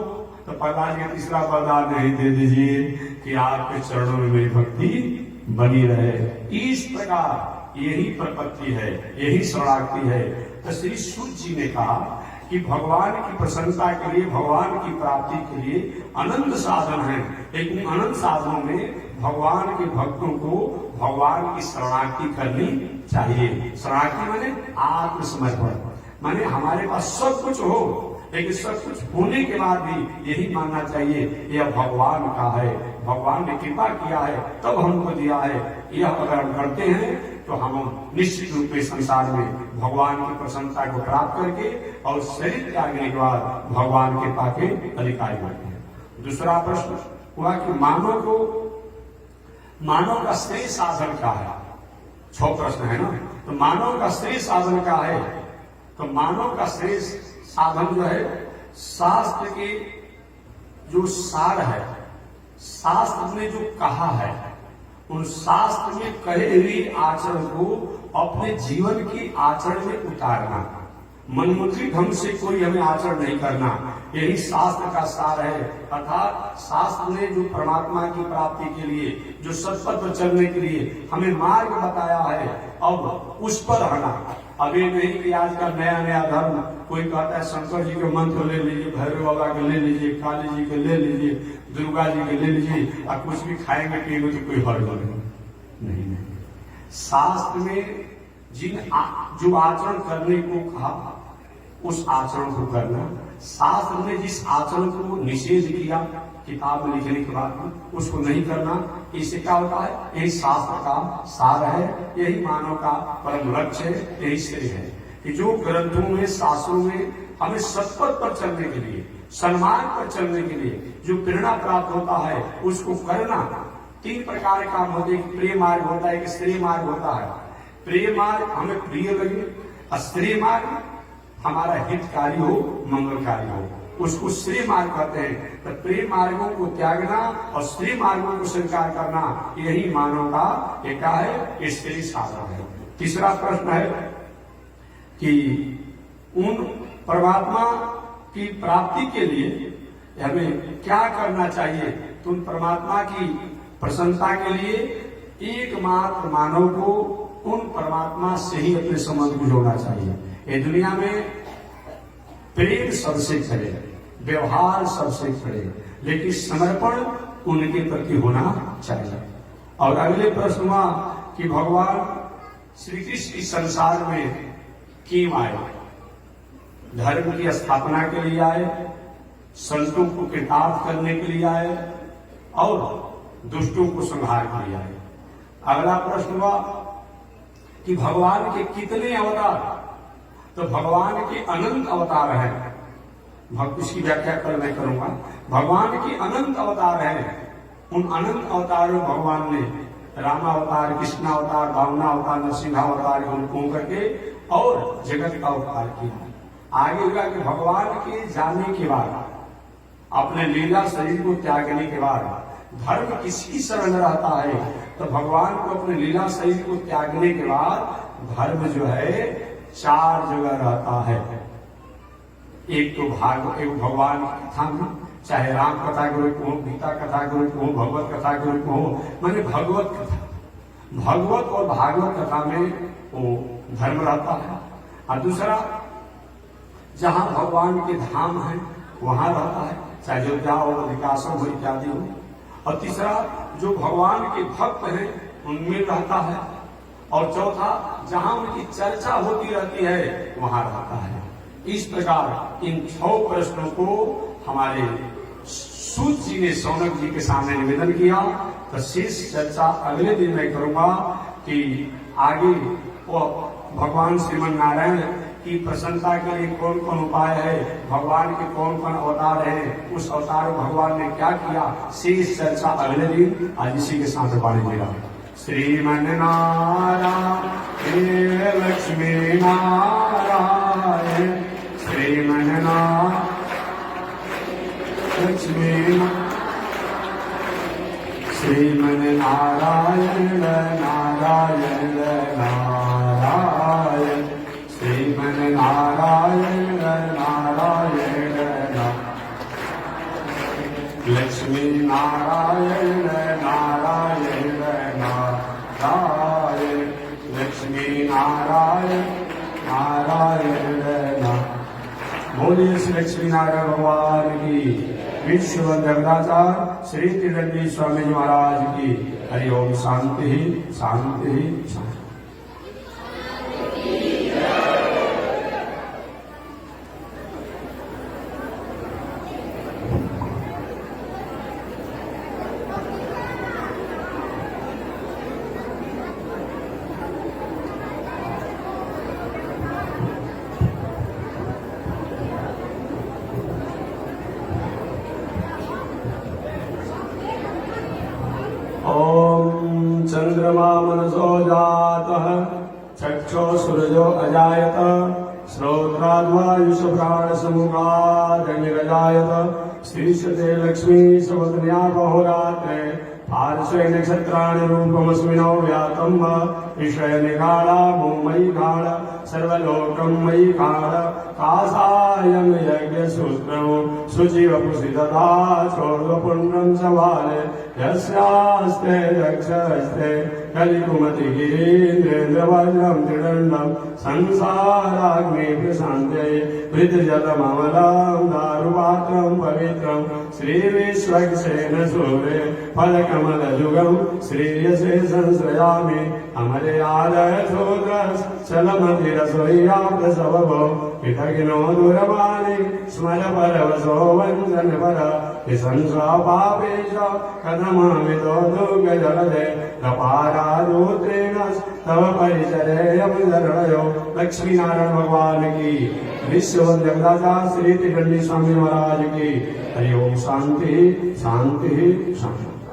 तो प्रहलाद जी तीसरा वरदान नहीं दे दीजिए कि आपके चरणों में मेरी भक्ति बनी रहे। इस प्रकार यही प्रपत्ति है, यही शरणागति है। तो श्री सूत जी ने कहा कि भगवान की प्रसन्नता के लिए, भगवान की प्राप्ति के लिए अनंत साधन है, लेकिन अनंत साधनों में भगवान के भक्तों को भगवान की शरणागति करनी चाहिए। शरणागति माने आत्मसमर्पण, माने हमारे पास सब कुछ हो, लेकिन सब कुछ होने के बाद भी यही मानना चाहिए यह भगवान का है, भगवान ने कृपा किया है तब हमको दिया है। यह अगर हम करते हैं तो हम निश्चित रूप से संसार में भगवान की प्रसन्नता को प्राप्त करके और शरीर त्यागने के बाद भगवान के पाके अधिकारी बनते हैं। दूसरा प्रश्न हुआ कि मानव का श्रेष्ठ साधन क्या है। 6 प्रश्न है ना, तो मानव का श्रेष्ठ साधन क्या है। तो मानव का श्रेष्ठ साधन जो है, शास्त्र के जो सार है, शास्त्र ने जो कहा है, उन शास्त्र में कहे हुए आचरण को अपने जीवन की आचरण में उतारना। मनमुखी ढंग से कोई हमें आचरण नहीं करना, यही शास्त्र का सार है। अर्थात शास्त्र ने जो परमात्मा की प्राप्ति के लिए, जो सत्पथ पर चलने के लिए हमें मार्ग बताया है, अब उस पर रहना। अब ये नहीं कि आजकल नया नया धर्म, कोई कहता है शंकर जी के मंत्र ले लीजिए, भैरव बाबा के ले लीजिए, काली जी के ले लीजिए, दुर्गा जी के ले लीजिए, और कुछ भी खाएंगे पिएंगे तो कोई हर्ज नहीं। शास्त्र में जो आचरण करने को कहा उस आचरण को करना। शास्त्र ने जिस आचरण को निषेध किया किताब में लिखने के बाद उसको नहीं करना, इससे क्या होता है, यही शास्त्र का सार है, यही मानव का परम लक्ष्य है, यही श्रेय है कि जो ग्रंथों में, शास्त्रों में हमें सत्पथ पर चलने के लिए, सन्मार्ग पर चलने के लिए जो प्रेरणा प्राप्त होता है उसको करना। 3 प्रकार का काम होते हैं, प्रिय मार्ग होता है, एक श्रेय मार्ग होता है। प्रिय मार्ग हमें प्रिय लगे, श्रेय मार्ग हमारा हितकारी हो, मंगलकारी हो, उसको श्रेय मार्ग कहते हैं। तो प्रिय मार्गों को त्यागना और श्रेय मार्गों को स्वीकार करना, यही मानव का एक है, श्रेय साधन है। तीसरा प्रश्न है कि उन परमात्मा की प्राप्ति के लिए हमें क्या करना चाहिए। तो उन परमात्मा की प्रसन्नता के लिए एकमात्र मानव को उन परमात्मा से ही अपने संबंध को जोड़ना चाहिए। ये दुनिया में प्रेम सबसे खड़े, व्यवहार सबसे खड़े, लेकिन समर्पण उनके प्रति होना चाहिए। और अगले प्रश्न हुआ कि भगवान श्री कृष्ण इस संसार में क्यों आए। धर्म की स्थापना के लिए आए, संतों को कृतार्थ करने के लिए आए और दुष्टों को संहार के लिए आए। अगला प्रश्न हुआ कि भगवान के कितने अवतार। तो भगवान के अनंत अवतार है। भक्त इसकी व्याख्या कल मैं करूंगा। भगवान की अनंत अवतार है। उन अनंत अवतारों भगवान ने रामावतार, कृष्णावतार, वामनावतार, नरसिंहावतार को अनुकूल करके और जगत का उपकार किया। आगे होगा कि भगवान के जाने के बाद, अपने लीला शरीर को त्यागने के बाद धर्म किसकी शरण रहता है? तो भगवान को अपने लीला शरीर को त्यागने के बाद धर्म जो है 4 जगह रहता है। एक तो एक भगवान की कथा में, चाहे राम कथा के रूप में हो, गीता कथा के रूप में हो, भगवत कथा के रूप में हो, माने भगवत कथा, भगवत और भागवत कथा में वो धर्म रहता है। और दूसरा, जहां भगवान के धाम है वहां रहता है, चाहे अयोध्या और विकासम हो इत्यादि हो। और तीसरा, जो भगवान के भक्त हैं उनमें रहता है। और चौथा, जहां उनकी चर्चा होती रहती है वहां रहता है। इस प्रकार इन 6 प्रश्नों को हमारे सूत जी ने शौनक जी के सामने निवेदन किया। तो शेष चर्चा अगले दिन मैं करूंगा कि आगे वो भगवान श्रीमन नारायण की प्रसन्नता के लिए कौन कौन उपाय है, भगवान के कौन कौन अवतार है, उस अवतार में भगवान ने क्या किया, शेष चर्चा अगले दिन आज इसी के साथ वाणी मेरा। श्रीमन नारायण लक्ष्मी नारायण, श्रीमन नारायण लक्ष्मी, श्रीमन नारायण नारायण नारायण, श्रीमन नारायण नारायण लक्ष्मी नारायण नारायण नारायण, लक्ष्मी नारायण नारायण नारायण। बोलिए श्री लक्ष्मी नारायण भगवान की, विश्व जगदाचार्य श्री त्रिदंडी स्वामी महाराज की। हरि ओम। शांति शांति शांति। ओम चंद्रमा मनसो जातः, चक्षो सूरजो अजायत, श्रोत्राद्वायुष प्राण समुखादनिरजायत, श्रीशते लक्ष्मी सवदन्या बहुरात्रे, पार्श्वे नक्षत्राणि रूपमस्मिनो व्यातम्, विषय निगाढा भूमयि गाढ, सर्वलोकं मयि गाढ, कासायं यज्ञसूत्रं शुचिवपुषि दधा, चोर्ध्वपुण्ड्रं सवाले, यस्यास्ते दक्षस्ते कलिकुमति गिरीन्द्रेन्द्रवज्रं त्रिदण्डं, संसाराग्नि प्रशान्ते वृतजलममलं दारुपात्रं पवित्रं, श्रीविश्वक्सेन सूरे फलकमलयुगं, श्रीयसे संश्रयामि अमरे आलयथोदश्चलमतिरसोय्याप्रसवभो, कृतघ्नो दूरवाणि स्मर परवशो वञ्चनपर, विसंसापापेश कथमामितो दुर्गजलदे, कपारारुद्रेण तव परिचरेयं शरणयो। लक्ष्मी नारायण भगवान की, विश्व जगदाचार्य श्री त्रिदंडी स्वामी महाराज की। हरि ओम। शांति शांति शांति।